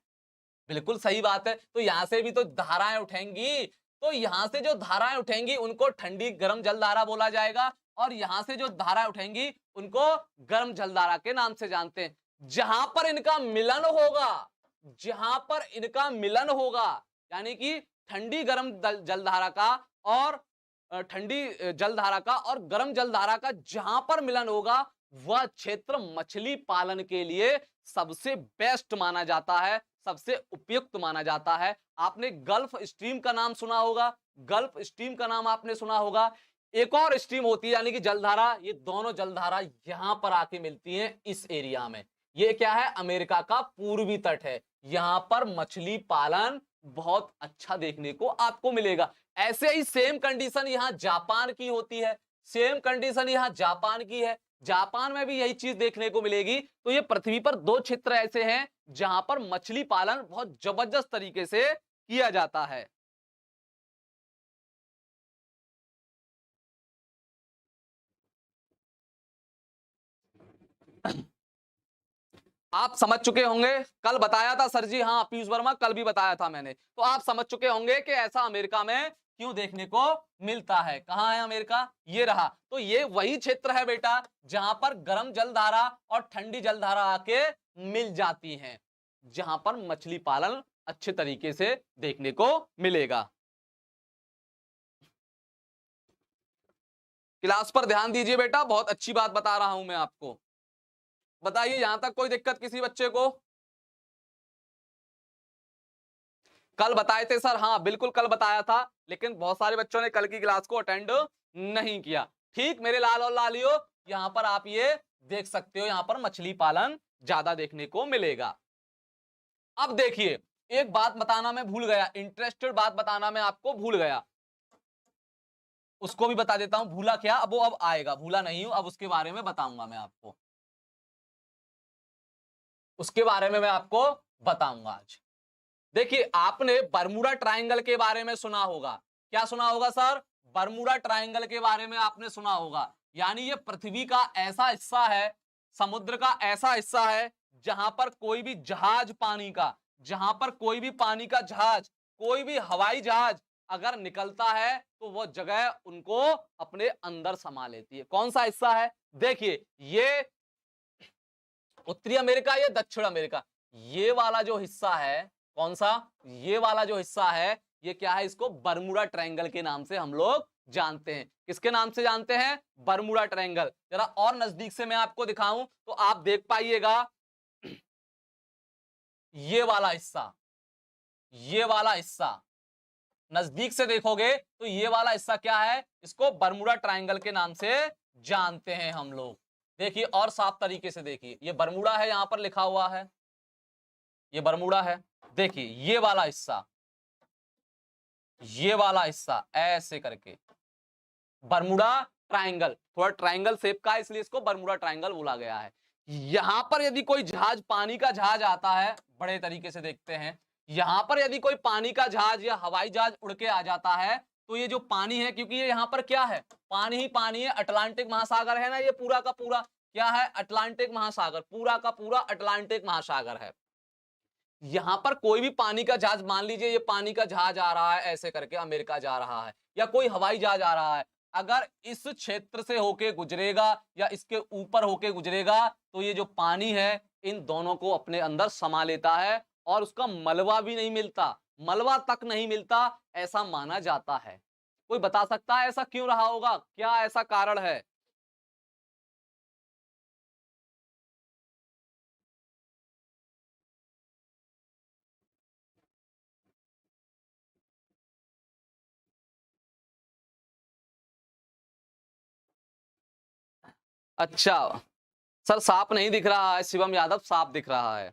बिल्कुल सही बात है। तो यहां से भी तो धाराएं उठेंगी, तो यहां से जो धाराएं उठेंगी उनको ठंडी गर्म जलधारा बोला जाएगा, और यहां से जो धाराएं उठेंगी उनको गर्म जलधारा के नाम से जानते हैं। जहां पर इनका मिलन होगा, जहां पर इनका मिलन होगा, यानी कि ठंडी गर्म जलधारा का और ठंडी जलधारा का और गर्म जलधारा का जहां पर मिलन होगा, वह क्षेत्र मछली पालन के लिए सबसे बेस्ट माना जाता है, सबसे उपयुक्त माना जाता है। आपने गल्फ स्ट्रीम का नाम सुना होगा, गल्फ स्ट्रीम का नाम आपने सुना होगा। एक और स्ट्रीम होती है यानी कि जलधारा, ये दोनों जलधारा यहां पर आके मिलती हैं इस एरिया में। ये क्या है, अमेरिका का पूर्वी तट है। यहां पर मछली पालन बहुत अच्छा देखने को आपको मिलेगा। ऐसे ही सेम कंडीशन यहां जापान की होती है, सेम कंडीशन यहां जापान की है। जापान में भी यही चीज देखने को मिलेगी। तो ये पृथ्वी पर दो क्षेत्र ऐसे हैं जहां पर मछली पालन बहुत जबरदस्त तरीके से किया जाता है। आप समझ चुके होंगे, कल बताया था सर जी, हाँ पीयूष वर्मा, कल भी बताया था मैंने। तो आप समझ चुके होंगे कि ऐसा अमेरिका में क्यों देखने को मिलता है। कहां है अमेरिका, ये रहा। तो ये वही क्षेत्र है बेटा जहां पर गर्म जलधारा और ठंडी जलधारा आके मिल जाती हैं, जहां पर मछली पालन अच्छे तरीके से देखने को मिलेगा। क्लास पर ध्यान दीजिए बेटा, बहुत अच्छी बात बता रहा हूं मैं आपको। बताइए, यहां तक कोई दिक्कत किसी बच्चे को? कल बताए थे सर, हाँ बिल्कुल कल बताया था, लेकिन बहुत सारे बच्चों ने कल की क्लास को अटेंड नहीं किया। ठीक मेरे लाल और लालियो, यहां पर आप ये देख सकते हो, यहां पर मछली पालन ज्यादा देखने को मिलेगा। अब देखिए, एक बात बताना मैं भूल गया, इंटरेस्टेड बात बताना मैं आपको भूल गया, उसको भी बता देता हूं। भूला क्या, अब वो अब आएगा, भूला नहीं हूं, अब उसके बारे में बताऊंगा मैं आपको, उसके बारे में मैं आपको बताऊंगा आज। देखिए, आपने बरमूडा ट्रायंगल के बारे में सुना होगा। क्या सुना होगा सर? बरमूडा ट्रायंगल के बारे में आपने सुना होगा। यानी ये पृथ्वी का ऐसा हिस्सा है, समुद्र का ऐसा हिस्सा है जहां पर कोई भी जहाज पानी का, जहां पर कोई भी पानी का जहाज, कोई भी हवाई जहाज अगर निकलता है तो वो जगह उनको अपने अंदर समा लेती है। कौन सा हिस्सा है? देखिए, ये उत्तरी अमेरिका, ये दक्षिण अमेरिका, ये वाला जो हिस्सा है, कौन सा, ये वाला जो हिस्सा है, ये क्या है, इसको बरमूडा ट्रायंगल के नाम से हम लोग जानते हैं। किसके नाम से जानते हैं? Bermuda triangle. जरा और नजदीक से मैं आपको दिखाऊं तो आप देख पाइएगा, ये वाला हिस्सा, ये वाला हिस्सा नजदीक से देखोगे तो ये वाला हिस्सा क्या है, इसको बरमूडा ट्रायंगल के नाम से जानते हैं हम लोग। देखिए और साफ तरीके से देखिए, ये बरमूडा है, यहां पर लिखा हुआ है, ये बरमूडा है। देखिए ये वाला हिस्सा, ये वाला हिस्सा ऐसे करके बरमूडा ट्रायंगल, थोड़ा ट्रायंगल शेप का है इसलिए इसको बरमूडा ट्रायंगल बोला गया है। यहां पर यदि कोई जहाज, पानी का जहाज आता है, बड़े तरीके से देखते हैं, यहां पर यदि कोई पानी का जहाज या हवाई जहाज उड़ के आ जाता है, तो ये जो पानी है, क्योंकि ये यहां पर क्या है, पानी ही पानी है, अटलांटिक महासागर है ना, ये पूरा का पूरा क्या है, अटलांटिक महासागर, पूरा का पूरा अटलांटिक महासागर है। यहां पर कोई भी पानी का जहाज, मान लीजिए ये पानी का जहाज आ रहा है ऐसे करके अमेरिका जा रहा है, या कोई हवाई जहाज आ रहा है, अगर इस क्षेत्र से होके गुजरेगा या इसके ऊपर होके गुजरेगा, तो ये जो पानी है इन दोनों को अपने अंदर समा लेता है और उसका मलबा भी नहीं मिलता, मलबा तक नहीं मिलता, ऐसा माना जाता है। कोई बता सकता है ऐसा क्यों रहा होगा, क्या ऐसा कारण है? अच्छा, सर साफ नहीं दिख रहा है, शिवम यादव, साफ दिख रहा है।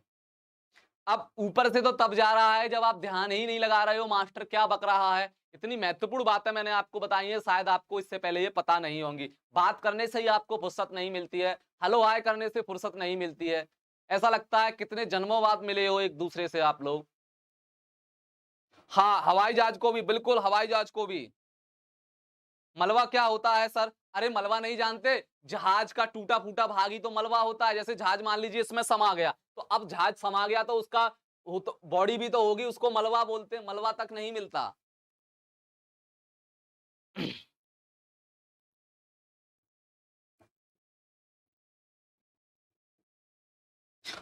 अब ऊपर से तो तब जा रहा है जब आप ध्यान ही नहीं लगा रहे हो मास्टर क्या बक रहा है। इतनी महत्वपूर्ण बातें मैंने आपको बताई है, शायद आपको इससे पहले ये पता नहीं होंगी। बात करने से ही आपको फुर्सत नहीं मिलती है, हेलो हाय करने से फुर्सत नहीं मिलती है। ऐसा लगता है कितने जन्मों बाद मिले हो एक दूसरे से आप लोग। हाँ, हवाई जहाज को भी, बिल्कुल हवाई जहाज को भी। मलबा क्या होता है सर? अरे मलबा नहीं जानते? जहाज का टूटा-फूटा भाग ही तो मलबा होता है। जैसे जहाज मान लीजिए इसमें समा गया, तो अब जहाज समा गया तो उसका वो तो बॉडी भी तो होगी, उसको मलबा बोलते हैं, मलबा तक नहीं मिलता।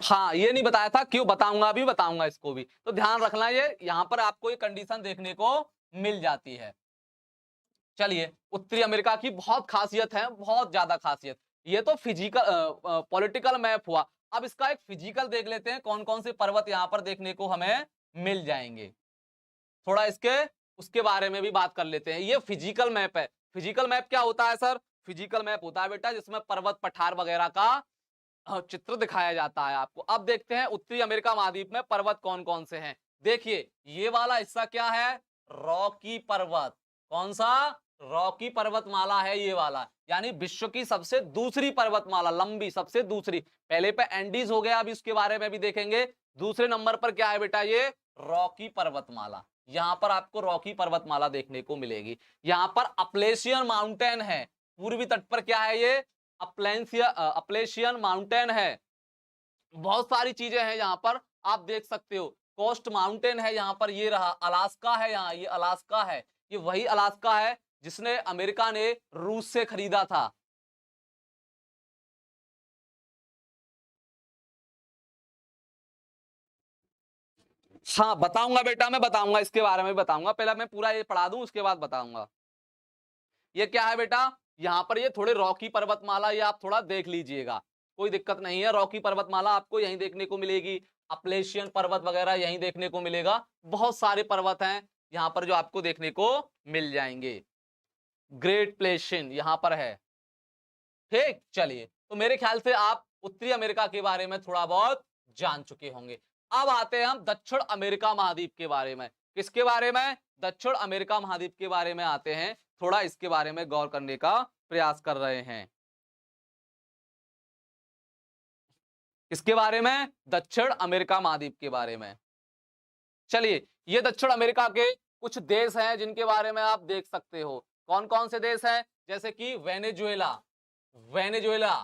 हाँ, ये नहीं बताया था, क्यों बताऊँगा, अभी बताऊँगा इसको भी। तो ध्यान रखना ये, यहाँ पर आपको ये कंडीशन देखने को मिल जाती है। चलिए, उत्तरी अमेरिका की बहुत खासियत है, बहुत ज़्यादा खासियत। ये तो पॉलिटिकल मैप हुआ। अब इसका एक फिजिकल देख लेते हैं, कौन-कौन से पर्वत यहाँ पर देखने को हमें मिल जाएँगे। थोड़ा इसके उसके बारे में भी बात कर लेते हैं। ये फिजिकल मैप है। फिजिकल मैप क्या होता है सर? फिजिकल मैप होता है बेटा जिसमें पर्वत, पठार वगैरह का चित्र दिखाया जाता है आपको। अब देखते हैं उत्तरी अमेरिका महाद्वीप में पर्वत कौन-कौन से हैं। देखिए, ये वाला हिस्सा क्या है? रॉकी पर्वत। कौन-सा? रॉकी पर्वतमाला है ये वाला। यानी विश्व की सबसे दूसरी पर्वतमाला, लंबी सबसे दूसरी। पहले पे एंडीज हो गया, अभी उसके बारे में भी देखेंगे। दूसरे नंबर पर क्या है बेटा ये? रॉकी पर्वतमाला। यहां पर आपको रॉकी पर्वतमाला देखने को मिलेगी। यहां पर अपलेशियन माउंटेन है। पूर्वी तट पर क्या है ये? अपलेशियन माउंटेन है। बहुत सारी चीजें हैं यहाँ पर, आप देख सकते हो। कोस्ट माउंटेन है यहाँ पर, ये रहा। अलास्का है यहाँ, ये अलास्का है। ये वही अलास्का है जिसने अमेरिका ने रूस से खरीदा था। हाँ, बताऊंगा बेटा, मैं बताऊंगा, इसके बारे में बताऊंगा। पहले मैं पूरा ये पढ़ा दूं, उसके बाद बताऊंगा। ये क्या है बेटा? यहाँ पर ये थोड़े रॉकी पर्वतमाला, ये आप थोड़ा देख लीजिएगा, कोई दिक्कत नहीं है। रॉकी पर्वतमाला आपको यहीं देखने को मिलेगी। अपलेशियन पर्वत वगैरह यहीं देखने को मिलेगा। बहुत सारे पर्वत हैं यहाँ पर जो आपको देखने को मिल जाएंगे। ग्रेट प्लेशियन यहाँ पर है। ठीक, चलिए, तो मेरे ख्याल से आप उत्तरी अमेरिका के बारे में थोड़ा बहुत जान चुके होंगे। अब आते हैं हम दक्षिण अमेरिका महाद्वीप के बारे में। किसके बारे में? दक्षिण अमेरिका महाद्वीप के बारे में आते हैं। थोड़ा इसके बारे में गौर करने का प्रयास कर रहे हैं। इसके बारे में, दक्षिण अमेरिका महाद्वीप के बारे में। चलिए, ये दक्षिण अमेरिका के कुछ देश हैं जिनके बारे में आप देख सकते हो। कौन-कौन से देश हैं? जैसे कि Venezuela, Venezuela,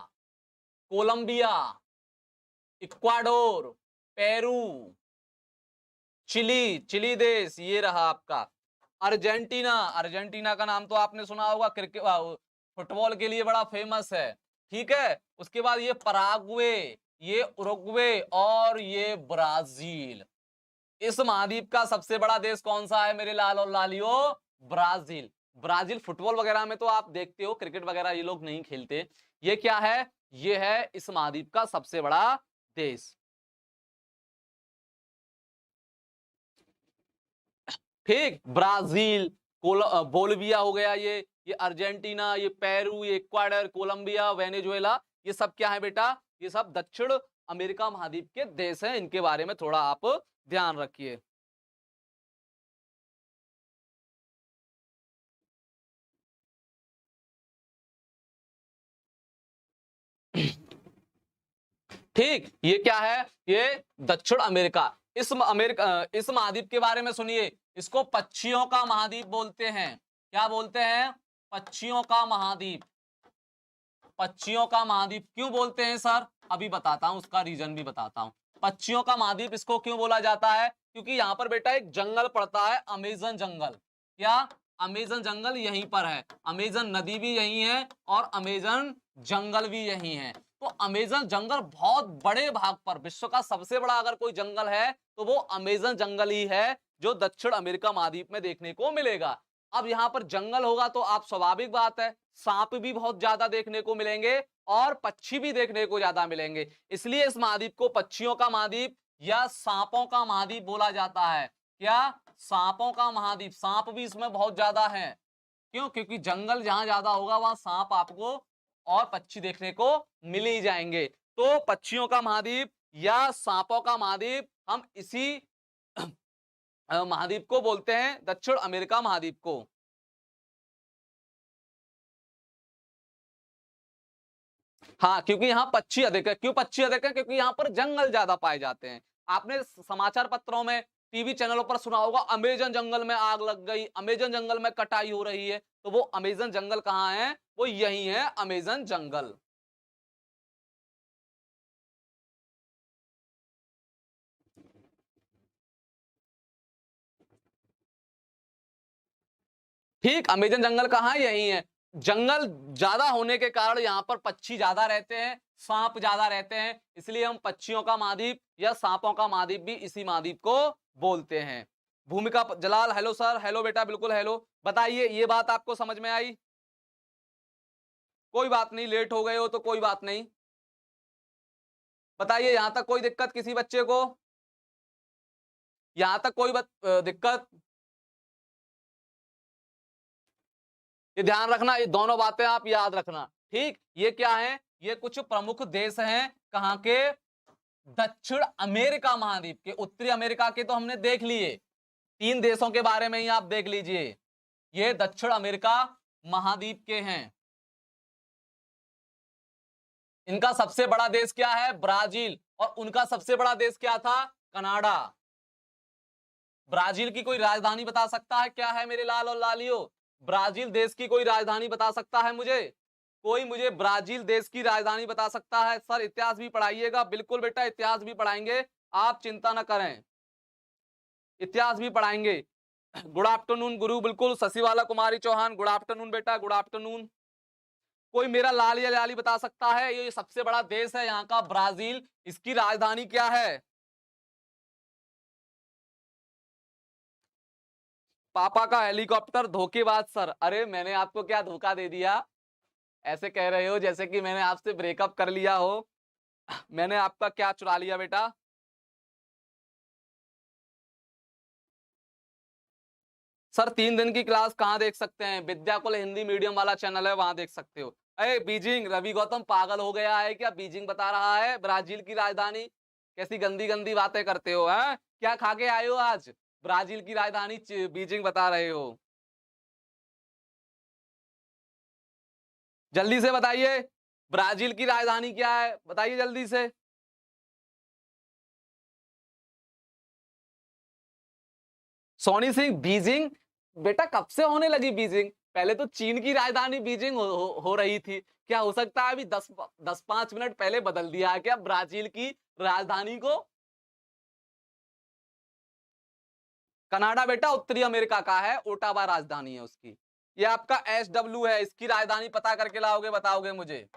Colombia, Ecuador, Peru, Chile, Chile देश ये रहा आपका। अर्जेंटीना, अर्जेंटीना का नाम तो आपने सुना होगा, फुटबॉल के लिए बड़ा फेमस है। ठीक है, उसके बाद ये पराग्वे, ये उरुग्वे और ये ब्राजील। इस महाद्वीप का सबसे बड़ा देश कौन सा है मेरे लाल और लालियो? ब्राजील। ब्राजील फुटबॉल वगैरह में तो आप देखते हो, क्रिकेट वगैरह ये लोग नहीं खेलते। ये क्या है? ये है इस महाद्वीप का सबसे बड़ा देश। ठीक, ब्राजील, बोलिविया हो गया, ये अर्जेंटीना, ये पेरू, ये इक्वाडोर, कोलंबिया, वेनेजुएला, ये सब क्या है बेटा? ये सब दक्षिण अमेरिका महाद्वीप के देश हैं। इनके बारे में थोड़ा आप ध्यान रखिए। ठीक, ये क्या है? ये दक्षिण अमेरिका। इस महाद्वीप के बारे में सुनिए, इसको पक्षियों का महाद्वीप बोलते हैं। क्या बोलते हैं? पक्षियों का महाद्वीप। पक्षियों का महाद्वीप क्यों बोलते हैं सर? अभी बताता हूं, उसका रीजन भी बताता हूं। पक्षियों का महाद्वीप इसको क्यों बोला जाता है? क्योंकि यहाँ पर बेटा एक जंगल पड़ता है, अमेजन जंगल। क्या? अमेजन जंगल यहीं पर है। अमेजन नदी भी यहीं है और अमेजन जंगल भी यहीं है। तो अमेजन जंगल बहुत बड़े भाग पर, विश्व का सबसे बड़ा अगर कोई जंगल है तो वो अमेजन जंगल ही है, जो दक्षिण अमेरिका महाद्वीप में देखने को मिलेगा। अब यहाँ पर जंगल होगा तो आप स्वाभाविक बात है, सांप भी बहुत ज्यादा देखने को मिलेंगे और पक्षी भी देखने को ज्यादा मिलेंगे। इसलिए इस महाद्वीप को पक्षियों का महाद्वीप या सांपों का महाद्वीप बोला जाता है। क्या? सांपों का महाद्वीप। सांप भी इसमें बहुत ज्यादा है। क्यों? क्योंकि जंगल जहां ज्यादा होगा वहां सांप आपको और पक्षी देखने को मिल ही जाएंगे। तो पक्षियों का महाद्वीप या सांपों का महाद्वीप हम इसी महाद्वीप को बोलते हैं दक्षिण अमेरिका महाद्वीप को। हाँ, क्योंकि यहाँ पक्षी अधिक है। क्यों पक्षी अधिक है? क्योंकि यहाँ पर जंगल ज्यादा पाए जाते हैं। आपने समाचार पत्रों में, टीवी चैनलों पर सुना होगा, अमेजन जंगल में आग लग गई, अमेजन जंगल में कटाई हो रही है। तो वो अमेजन जंगल कहाँ है? वो यही है, अमेजन जंगल। ठीक, अमेजन जंगल कहाँ है? यही है। जंगल ज्यादा होने के कारण यहाँ पर पक्षी ज्यादा रहते हैं, सांप ज्यादा रहते हैं, इसलिए हम पक्षियों का महाद्वीप या सांपों का महाद्वीप भी इसी महाद्वीप को बोलते हैं। भूमिका जलाल, हेलो सर। हेलो बेटा, बिल्कुल हेलो। बताइए, ये बात आपको समझ में आई? कोई बात नहीं, लेट हो गए हो तो कोई बात नहीं। बताइए, यहां तक कोई दिक्कत किसी बच्चे को? यहां तक कोई दिक्कत? ये ध्यान रखना, ये दोनों बातें आप याद रखना। ठीक, ये क्या है? ये कुछ प्रमुख देश हैं। कहां के? दक्षिण अमेरिका महाद्वीप के। उत्तरी अमेरिका के तो हमने देख लिए, 3 देशों के बारे में ही आप देख लीजिए। ये दक्षिण अमेरिका महाद्वीप के हैं। इनका सबसे बड़ा देश क्या है? ब्राजील। और उनका सबसे बड़ा देश क्या था? कनाडा। ब्राजील की कोई राजधानी बता सकता है क्या है मेरे लाल और लालियो? ब्राजील देश की कोई राजधानी बता सकता है मुझे? कोई मुझे ब्राजील देश की राजधानी बता सकता है? सर इतिहास भी पढ़ाइएगा। बिल्कुल बेटा, इतिहास भी पढ़ाएंगे, आप चिंता ना करें, इतिहास भी पढ़ाएंगे। गुड आफ्टरनून गुरु, बिल्कुल। शशिवाला कुमारी चौहान, गुड आफ्टरनून बेटा, गुड आफ्टरनून। कोई मेरा लाल या लाली बता सकता है? ये सबसे बड़ा देश है यहाँ का, ब्राजील। इसकी राजधानी क्या है? पापा का हेलीकॉप्टर। धोखेबाज सर। अरे मैंने आपको क्या धोखा दे दिया? ऐसे कह रहे हो जैसे कि मैंने आपसे ब्रेकअप कर लिया हो। मैंने आपका क्या चुरा लिया बेटा? सर 3 दिन की क्लास कहाँ देख सकते हैं? विद्याकुल हिंदी मीडियम वाला चैनल है, वहां देख सकते हो। अरे बीजिंग, रवि गौतम पागल हो गया है क्या? बीजिंग बता रहा है ब्राजील की राजधानी। कैसी गंदी गंदी बातें करते हो? हैं, क्या खा के आए हो आज? ब्राजील की राजधानी बीजिंग बता रहे हो? जल्दी से बताइए, ब्राजील की राजधानी क्या है? बताइए जल्दी से। सोनी सिंह, बीजिंग? बेटा कब से होने लगी बीजिंग? पहले तो चीन की राजधानी बीजिंग हो रही थी। क्या हो सकता है अभी 10-5 मिनट पहले बदल दिया है क्या ब्राजील की राजधानी को? कनाडा बेटा उत्तरी अमेरिका का है, ओटावा राजधानी है उसकी। ये आपका SW है, इसकी राजधानी पता करके लाओगे, बताओगे मुझे?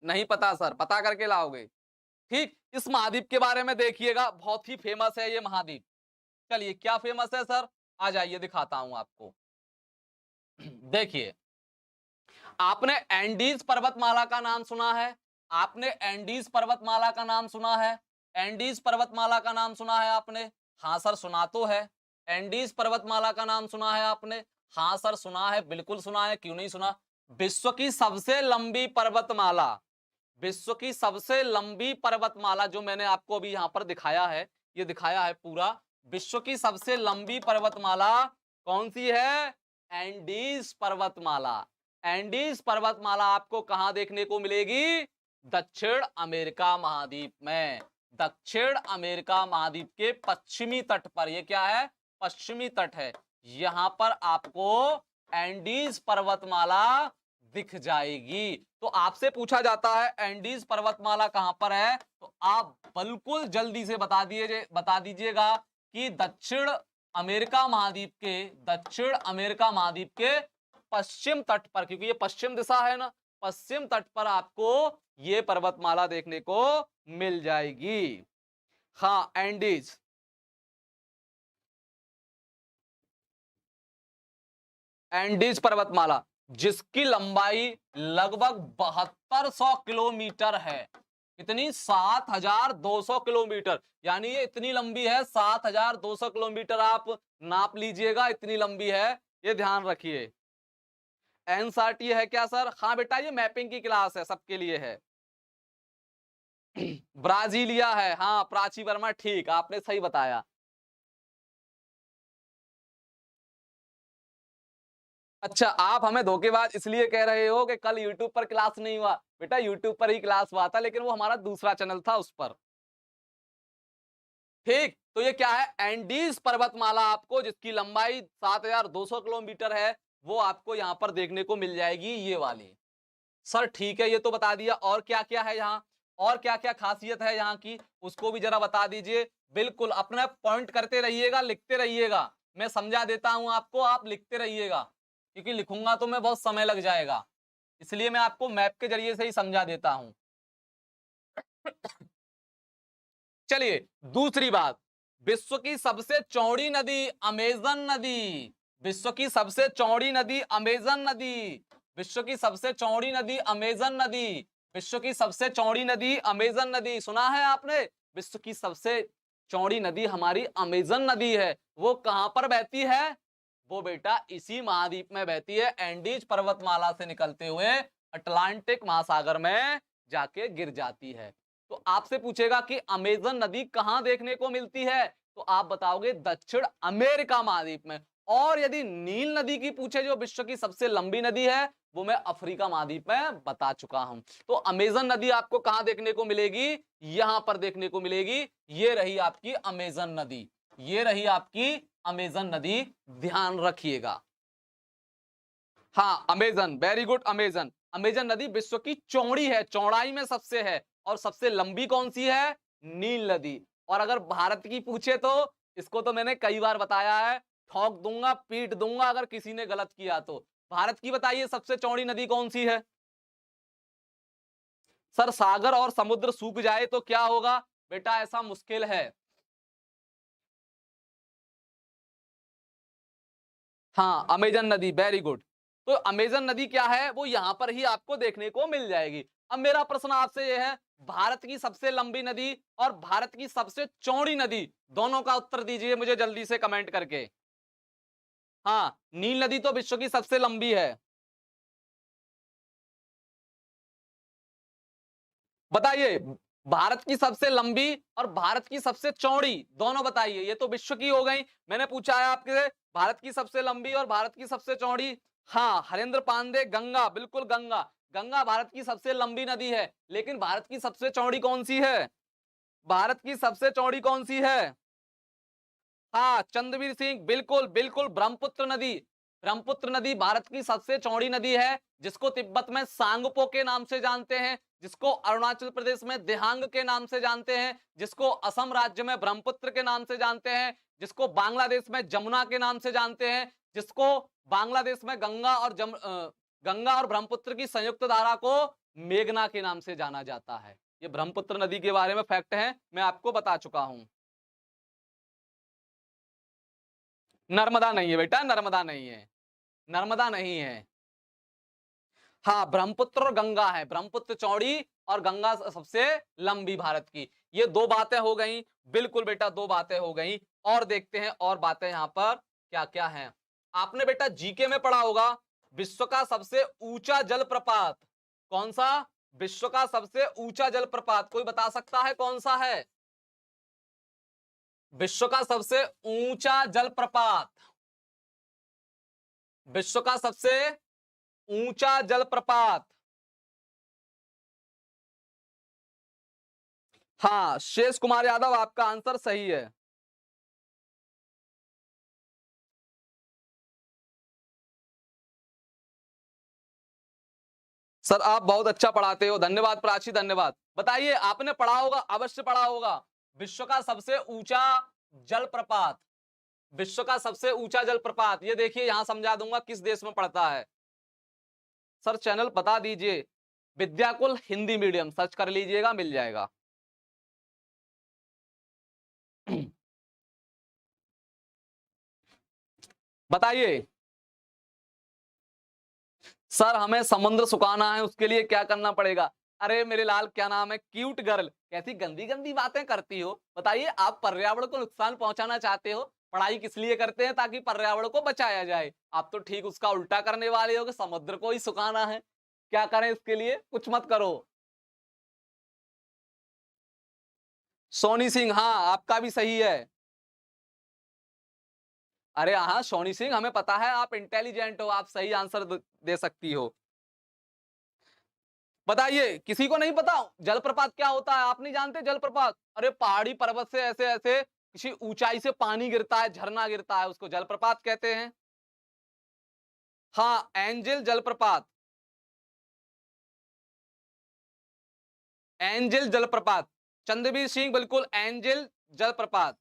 नहीं पता सर, पता करके लाओगे। ठीक, इस महाद्वीप के बारे में देखिएगा, बहुत ही फेमस है ये महाद्वीप। चलिए, क्या फेमस है सर? आ जाइए, दिखाता हूं आपको। देखिए, आपने एंडीज पर्वतमाला का नाम सुना है? आपने एंडीज पर्वतमाला का नाम सुना है? एंडीज पर्वतमाला का नाम सुना है आपने? हाँ सर, सुना तो है। एंडीज पर्वतमाला का नाम सुना है आपने? हाँ सर सुना है, बिल्कुल सुना है, क्यों नहीं सुना। विश्व की सबसे लंबी पर्वतमाला, विश्व की सबसे लंबी पर्वतमाला जो मैंने आपको अभी यहां पर दिखाया है, ये दिखाया है पूरा। विश्व की सबसे लंबी पर्वतमाला कौन सी है? एंडीज पर्वतमाला। एंडीज पर्वतमाला आपको कहां देखने को मिलेगी? दक्षिण अमेरिका महाद्वीप में। दक्षिण अमेरिका महाद्वीप के पश्चिमी तट पर। ये क्या है? पश्चिमी तट है। यहां पर आपको एंडीज पर्वतमाला दिख जाएगी। तो आपसे पूछा जाता है एंडीज पर्वतमाला कहां पर है, तो आप बिल्कुल जल्दी से बता दीजिएगा कि दक्षिण अमेरिका महाद्वीप के, दक्षिण अमेरिका महाद्वीप के पश्चिम तट पर, क्योंकि ये पश्चिम दिशा है ना, पश्चिम तट पर आपको ये पर्वतमाला देखने को मिल जाएगी। हाँ, एंडीज। एंडीज पर्वतमाला जिसकी लंबाई लगभग 7200 किलोमीटर है। कितनी? 7200 किलोमीटर। यानी ये इतनी लंबी है, 7200 किलोमीटर आप नाप लीजिएगा, इतनी लंबी है, ये ध्यान रखिए। एनसीईआरटी है क्या सर? हाँ बेटा, ये मैपिंग की क्लास है, सबके लिए है। ब्राजीलिया है। हाँ, प्राची वर्मा, ठीक, आपने सही बताया। अच्छा, आप हमें धोखेबाज इसलिए कह रहे हो कि कल यूट्यूब पर क्लास नहीं हुआ। बेटा यूट्यूब पर ही क्लास हुआ था, लेकिन वो हमारा दूसरा चैनल था उस पर। ठीक, तो ये क्या है, एंडीज पर्वतमाला आपको, जिसकी लंबाई 7,200 किलोमीटर है, वो आपको यहां पर देखने को मिल जाएगी, ये वाली। सर ठीक है, ये तो बता दिया, और क्या क्या है यहाँ, और क्या क्या खासियत है यहाँ की, उसको भी जरा बता दीजिए। बिल्कुल अपना पॉइंट करते रहिएगा, लिखते रहिएगा, मैं समझा देता हूं आपको, आप लिखते रहिएगा, क्योंकि लिखूंगा तो मैं बहुत समय लग जाएगा, इसलिए मैं आपको मैप के जरिए से ही समझा देता हूं। चलिए, दूसरी बात, विश्व की सबसे चौड़ी नदी अमेजन नदी, विश्व की सबसे चौड़ी नदी अमेजन नदी, विश्व की सबसे चौड़ी नदी अमेजन नदी, विश्व की सबसे चौड़ी नदी अमेजन नदी, सुना है आपने? विश्व की सबसे चौड़ी नदी हमारी अमेजन नदी है। वो कहां पर बहती है? वो बेटा इसी महाद्वीप में बहती है, एंडीज पर्वतमाला से निकलते हुए अटलांटिक महासागर में जाके गिर जाती है। तो आपसे पूछेगा कि अमेजन नदी कहां देखने को मिलती है, तो आप बताओगे दक्षिण अमेरिका महाद्वीप में। और यदि नील नदी की पूछे, जो विश्व की सबसे लंबी नदी है, वो मैं अफ्रीका महाद्वीप में बता चुका हूं। तो अमेजन नदी आपको कहां देखने को मिलेगी? यहां पर देखने को मिलेगी। ये रही आपकी अमेजन नदी, ये रही आपकी अमेजन नदी, ध्यान रखिएगा। हाँ, Amazon, very good, Amazon. Amazon नदी विश्व की चौड़ी है, चौड़ाई में सबसे है। और सबसे लंबी कौन सी है? नील नदी। और अगर भारत की पूछे तो इसको तो मैंने कई बार बताया है, ठोक दूंगा, पीट दूंगा अगर किसी ने गलत किया तो। भारत की बताइए सबसे चौड़ी नदी कौन सी है? सर सागर और समुद्र सूख जाए तो क्या होगा? बेटा ऐसा मुश्किल है। हाँ, अमेजन नदी, वेरी गुड। तो अमेजन नदी क्या है, वो यहां पर ही आपको देखने को मिल जाएगी। अब मेरा प्रश्न आपसे यह है, भारत की सबसे लंबी नदी और भारत की सबसे चौड़ी नदी, दोनों का उत्तर दीजिए मुझे जल्दी से कमेंट करके। हाँ, नील नदी तो विश्व की सबसे लंबी है। बताइए, भारत की सबसे लंबी और भारत की सबसे चौड़ी, दोनों बताइए। ये तो विश्व की हो गई, मैंने पूछा है आपके, भारत की सबसे लंबी और भारत की सबसे चौड़ी। हाँ, हरेंद्र पांडे, गंगा, बिल्कुल गंगा। गंगा भारत की सबसे लंबी नदी है, लेकिन भारत की सबसे चौड़ी कौन सी है? भारत की सबसे चौड़ी कौन सी है? हाँ, चंद्रवीर सिंह, बिल्कुल बिल्कुल, ब्रह्मपुत्र नदी। ब्रह्मपुत्र नदी भारत की सबसे चौड़ी नदी है, जिसको तिब्बत में सांगपो के नाम से जानते हैं, जिसको अरुणाचल प्रदेश में देहांग के नाम से जानते हैं, जिसको असम राज्य में ब्रह्मपुत्र के नाम से जानते हैं, जिसको बांग्लादेश में जमुना के नाम से जानते हैं, जिसको बांग्लादेश में गंगा और ब्रह्मपुत्र की संयुक्त धारा को मेघना के नाम से जाना जाता है। ये ब्रह्मपुत्र नदी के बारे में फैक्ट है, मैं आपको बता चुका हूं। नर्मदा नहीं है बेटा, नर्मदा नहीं है, नर्मदा नहीं है। हाँ, ब्रह्मपुत्र और गंगा है, ब्रह्मपुत्र चौड़ी और गंगा सबसे लंबी भारत की। ये दो बातें हो गई, बिल्कुल बेटा, दो बातें हो गई। और देखते हैं और बातें यहां पर क्या क्या हैं। आपने बेटा जीके में पढ़ा होगा, विश्व का सबसे ऊंचा जलप्रपात कौन सा? विश्व का सबसे ऊंचा जलप्रपात कोई बता सकता है कौन सा है? विश्व का सबसे ऊंचा जलप्रपात, विश्व का सबसे ऊंचा जलप्रपात। हाँ, शेष कुमार यादव, आपका आंसर सही है। सर आप बहुत अच्छा पढ़ाते हो, धन्यवाद प्राची, धन्यवाद। बताइए, आपने पढ़ा होगा, अवश्य पढ़ा होगा, विश्व का सबसे ऊंचा जलप्रपात, विश्व का सबसे ऊंचा जलप्रपात, ये देखिए यहां समझा दूंगा किस देश में पड़ता है। सर चैनल बता दीजिए, विद्याकुल हिंदी मीडियम सर्च कर लीजिएगा, मिल जाएगा। बताइए। सर हमें समुद्र सुखाना है, उसके लिए क्या करना पड़ेगा? अरे मेरे लाल, क्या नाम है, क्यूट गर्ल, कैसी गंदी गंदी बातें करती हो। बताइए, आप पर्यावरण को नुकसान पहुंचाना चाहते हो? पढ़ाई किस लिए करते हैं? ताकि पर्यावरण को बचाया जाए। आप तो ठीक उसका उल्टा करने वाले हो कि समुद्र को ही सुखाना है। क्या करें इसके लिए? कुछ मत करो। सोनी सिंह, हाँ आपका भी सही है। अरे हाँ सोनी सिंह, हमें पता है आप इंटेलिजेंट हो, आप सही आंसर दे सकती हो। बताइए, किसी को नहीं पता जलप्रपात क्या होता है? आप नहीं जानते जलप्रपात? अरे पहाड़ी पर्वत से ऐसे ऐसे किसी ऊंचाई से पानी गिरता है, झरना गिरता है, उसको जलप्रपात कहते हैं। हाँ, एंजल जलप्रपात। एंजल जलप्रपात। चंद्रवीर सिंह, बिल्कुल एंजल जलप्रपात।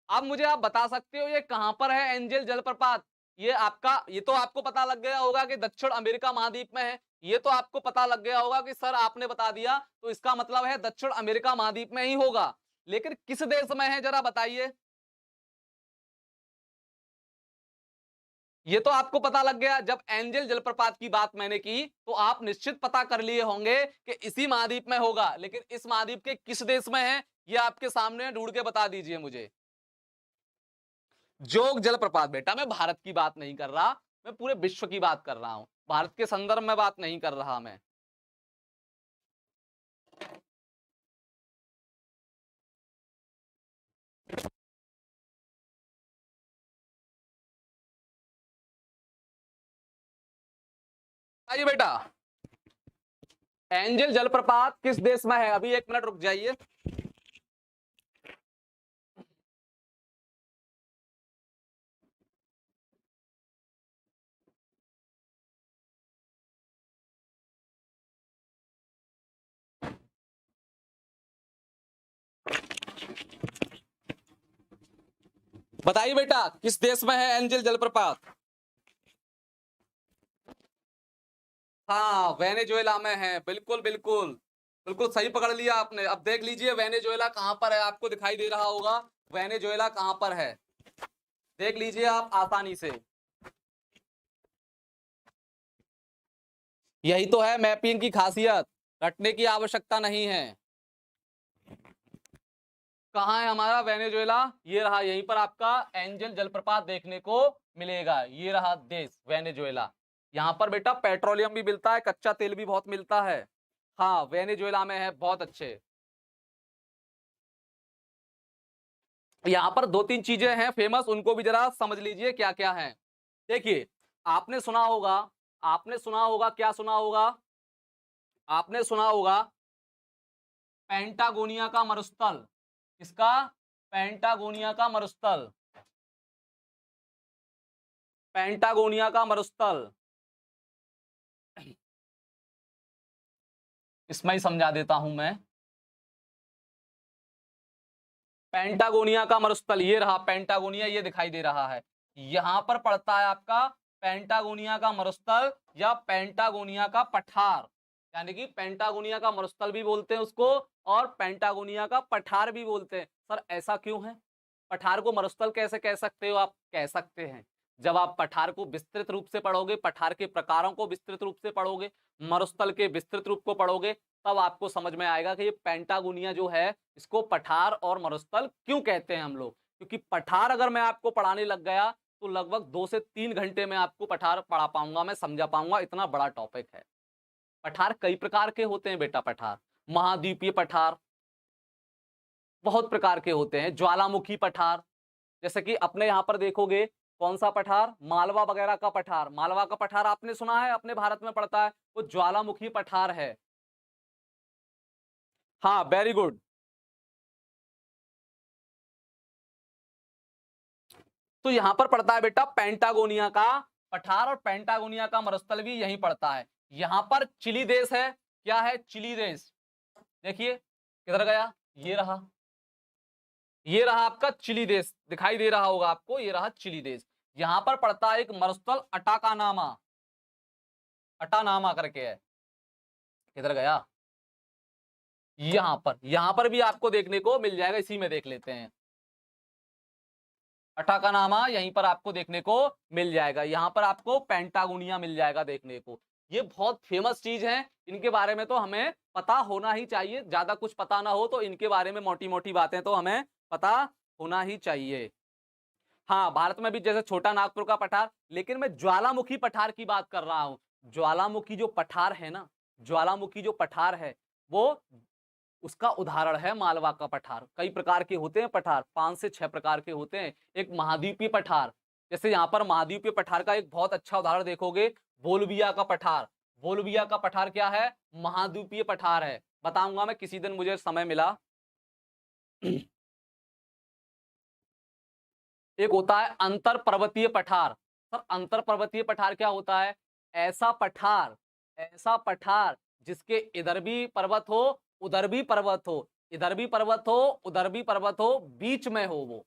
अब मुझे आप बता सकते हो ये कहां पर है एंजल जलप्रपात? ये तो आपको पता लग गया होगा कि दक्षिण अमेरिका महाद्वीप में है। ये तो आपको पता लग गया होगा कि सर आपने बता दिया तो इसका मतलब है दक्षिण अमेरिका महाद्वीप में ही होगा। लेकिन किस देश में है जरा बताइए? ये तो आपको पता लग गया। जब एंजल जलप्रपात की बात मैंने की तो आप निश्चित पता कर लिए होंगे कि इसी महाद्वीप में होगा, लेकिन इस महाद्वीप के किस देश में है ये आपके सामने ढूंढ के बता दीजिए मुझे। जोग जलप्रपात बेटा, मैं भारत की बात नहीं कर रहा, मैं पूरे विश्व की बात कर रहा हूं, भारत के संदर्भ में बात नहीं कर रहा मैं। आइए बेटा, एंजल जलप्रपात किस देश में है? अभी एक मिनट रुक जाइए। बताइए बेटा, किस देश में है एंजल जलप्रपात? हाँ, वेनेजुएला में है, बिल्कुल बिल्कुल। बिल्कुल सही पकड़ लिया आपने। अब देख लीजिए वेनेजुएला कहां पर है, आपको दिखाई दे रहा होगा वेनेजुएला कहां पर है, देख लीजिए आप आसानी से। यही तो है मैपिंग की खासियत, रटने की आवश्यकता नहीं है। कहाँ है हमारा वेनेजुएला? ये रहा, यहीं पर आपका एंजल जलप्रपात देखने को मिलेगा। ये रहा देश वेनेजुएला। यहाँ पर बेटा पेट्रोलियम भी मिलता है, कच्चा तेल भी बहुत मिलता है। हाँ, वेनेजुएला में है, बहुत अच्छे। यहाँ पर दो तीन चीजें हैं फेमस, उनको भी जरा समझ लीजिए क्या क्या है। देखिए, आपने सुना होगा, आपने सुना होगा, क्या सुना होगा? आपने सुना होगा पेंटागोनिया का मरुस्थल। इसका पेंटागोनिया का मरुस्थल, पेंटागोनिया का मरुस्थल। इसमें ही समझा देता हूं मैं। पेंटागोनिया का मरुस्थल ये रहा, पेंटागोनिया ये दिखाई दे रहा है, यहां पर पड़ता है आपका पेंटागोनिया का मरुस्थल या पेंटागोनिया का पठार। यानी कि पेंटागोनिया का मरुस्थल भी बोलते हैं उसको और पेंटागोनिया का पठार भी बोलते हैं। सर ऐसा क्यों है? पठार को मरुस्थल कैसे कह सकते हो? आप कह सकते हैं जब आप पठार को विस्तृत रूप से पढ़ोगे, पठार के प्रकारों को विस्तृत रूप से पढ़ोगे, मरुस्थल के विस्तृत रूप को पढ़ोगे, तब आपको समझ में आएगा कि ये पेंटागोनिया जो है इसको पठार और मरुस्थल क्यों कहते हैं हम लोग। क्योंकि पठार अगर मैं आपको पढ़ाने लग गया तो लगभग 2 से 3 घंटे में आपको पठार पढ़ा पाऊंगा, मैं समझा पाऊंगा, इतना बड़ा टॉपिक है। पठार कई प्रकार के होते हैं बेटा, पठार महाद्वीपीय पठार बहुत प्रकार के होते हैं, ज्वालामुखी पठार, जैसे कि अपने यहाँ पर देखोगे कौन सा पठार, मालवा वगैरह का पठार, मालवा का पठार आपने सुना है, अपने भारत में पड़ता है, वो ज्वालामुखी पठार है। हाँ वेरी गुड। तो यहां पर पड़ता है बेटा पेंटागोनिया का पठार और पेंटागोनिया का मरुस्थल भी यहीं पड़ता है। यहां पर चिली देश है, क्या है? चिली देश। देखिए किधर गया, ये रहा, ये रहा आपका चिली देश, दिखाई दे रहा होगा आपको, ये रहा चिली देश। यहां पर पड़ता है एक मरुस्थल अटाकानामा, अटानामा करके है, किधर गया? यहां पर भी आपको देखने को मिल जाएगा, इसी में देख लेते हैं। अटाकानामा यहीं पर आपको देखने को मिल जाएगा, यहां पर आपको पेंटागोनिया मिल जाएगा देखने को। ये बहुत फेमस चीज है, इनके बारे में तो हमें पता होना ही चाहिए, ज्यादा कुछ पता ना हो तो इनके बारे में मोटी मोटी बातें तो हमें पता होना ही चाहिए। हाँ, भारत में भी जैसे छोटा नागपुर का पठार, लेकिन मैं ज्वालामुखी पठार की बात कर रहा हूं। ज्वालामुखी जो पठार है ना, ज्वालामुखी जो पठार है वो उसका उदाहरण है मालवा का पठार। कई प्रकार के होते हैं पठार, 5 से 6 प्रकार के होते हैं। एक महाद्वीपीय पठार, जैसे यहाँ पर महाद्वीपीय पठार का एक बहुत अच्छा उदाहरण देखोगे, बोलबिया का पठार। बोलबिया का पठार क्या है? महाद्वीपीय पठार है। बताऊंगा मैं किसी दिन, मुझे समय मिला। एक होता है अंतर पर्वतीय पठार। सर अंतर पर्वतीय पठार क्या होता है? ऐसा पठार, ऐसा पठार जिसके इधर भी पर्वत हो, उधर भी पर्वत हो, इधर भी पर्वत हो, उधर भी पर्वत हो, बीच में हो वो।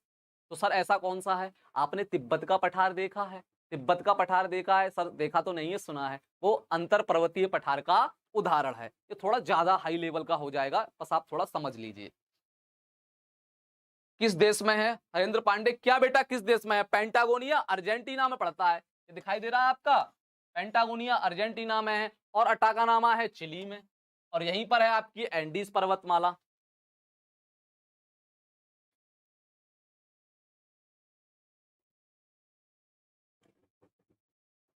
तो सर ऐसा कौन सा है? आपने तिब्बत का पठार देखा है? तिब्बत का पठार देखा है? सर देखा तो नहीं है, सुना है। वो अंतर पर्वतीय पठार का उदाहरण है। ये थोड़ा ज्यादा हाई लेवल का हो जाएगा, बस आप थोड़ा समझ लीजिए। किस देश में है? हरेंद्र पांडे, क्या बेटा किस देश में है? पेंटागोनिया अर्जेंटीना में पड़ता है। ये दिखाई दे रहा है आपका? पेंटागोनिया अर्जेंटीना में है, और अटाकानामा है चिली में, और यहीं पर है आपकी एंडीज पर्वतमाला।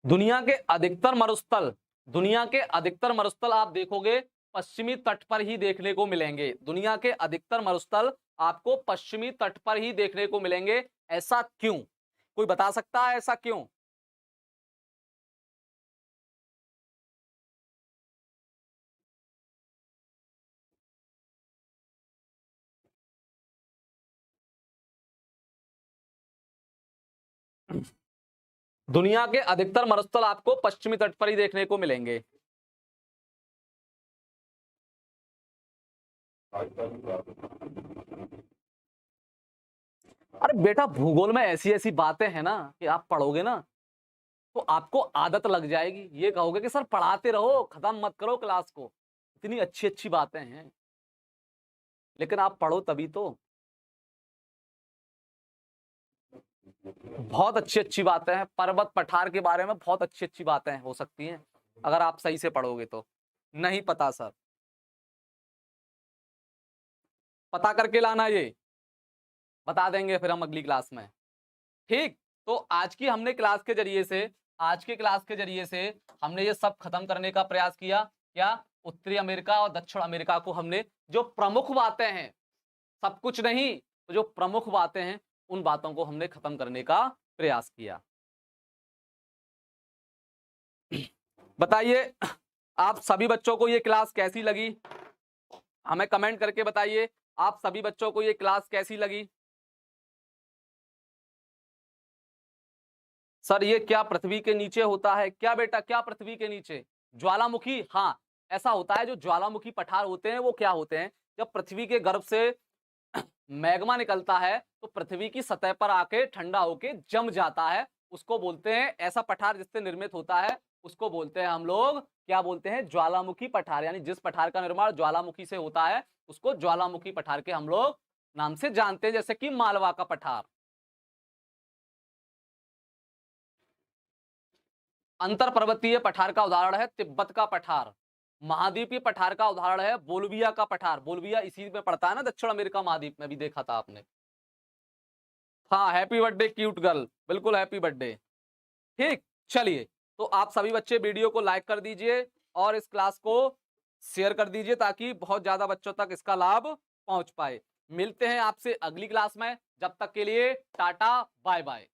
दुनिया के अधिकतर मरुस्थल, दुनिया के अधिकतर मरुस्थल आप देखोगे पश्चिमी तट पर ही देखने को मिलेंगे। दुनिया के अधिकतर मरुस्थल आपको पश्चिमी तट पर ही देखने को मिलेंगे। ऐसा क्यों? कोई बता सकता है ऐसा क्यों? दुनिया के अधिकतर मरुस्थल आपको पश्चिमी तट पर ही देखने को मिलेंगे। अरे बेटा भूगोल में ऐसी ऐसी बातें हैं ना कि आप पढ़ोगे ना तो आपको आदत लग जाएगी। ये कहोगे कि सर पढ़ाते रहो, खत्म मत करो क्लास को। इतनी अच्छी अच्छी बातें हैं, लेकिन आप पढ़ो तभी तो। बहुत अच्छी अच्छी बातें हैं, पर्वत पठार के बारे में बहुत अच्छी अच्छी बातें हो सकती हैं अगर आप सही से पढ़ोगे तो। नहीं पता सर? पता करके लाना, ये बता देंगे फिर हम अगली क्लास में। ठीक, तो आज की हमने क्लास के जरिए से, आज के क्लास के जरिए से हमने ये सब खत्म करने का प्रयास किया। क्या? उत्तरी अमेरिका और दक्षिण अमेरिका को हमने, जो प्रमुख बातें हैं, सब कुछ नहीं, तो जो प्रमुख बातें हैं उन बातों को हमने खत्म करने का प्रयास किया। बताइए आप सभी बच्चों को ये क्लास कैसी लगी? हमें कमेंट करके बताइए आप सभी बच्चों को ये क्लास कैसी लगी। सर ये क्या पृथ्वी के नीचे होता है? क्या बेटा, क्या पृथ्वी के नीचे? ज्वालामुखी। हाँ, ऐसा होता है। जो ज्वालामुखी पठार होते हैं वो क्या होते हैं? जब पृथ्वी के गर्भ से मैग्मा निकलता है तो पृथ्वी की सतह पर आके ठंडा होके जम जाता है, उसको बोलते हैं, ऐसा पठार जिससे निर्मित होता है उसको बोलते हैं हम लोग, क्या बोलते हैं? ज्वालामुखी पठार। यानी जिस पठार का निर्माण ज्वालामुखी से होता है उसको ज्वालामुखी पठार के हम लोग नाम से जानते हैं, जैसे कि मालवा का पठार। अंतर पर्वतीय पठार का उदाहरण है तिब्बत का पठार। महाद्वीपीय पठार का उदाहरण है बोलविया का पठार। बोलविया इसी में पड़ता है ना, दक्षिण अमेरिका महाद्वीप में, भी देखा था आपने। हाँ, हैप्पी बर्थडे क्यूट गर्ल, बिल्कुल हैप्पी बर्थडे। ठीक, चलिए, तो आप सभी बच्चे वीडियो को लाइक कर दीजिए और इस क्लास को शेयर कर दीजिए ताकि बहुत ज्यादा बच्चों तक इसका लाभ पहुंच पाए। मिलते हैं आपसे अगली क्लास में, जब तक के लिए टाटा बाय बाय।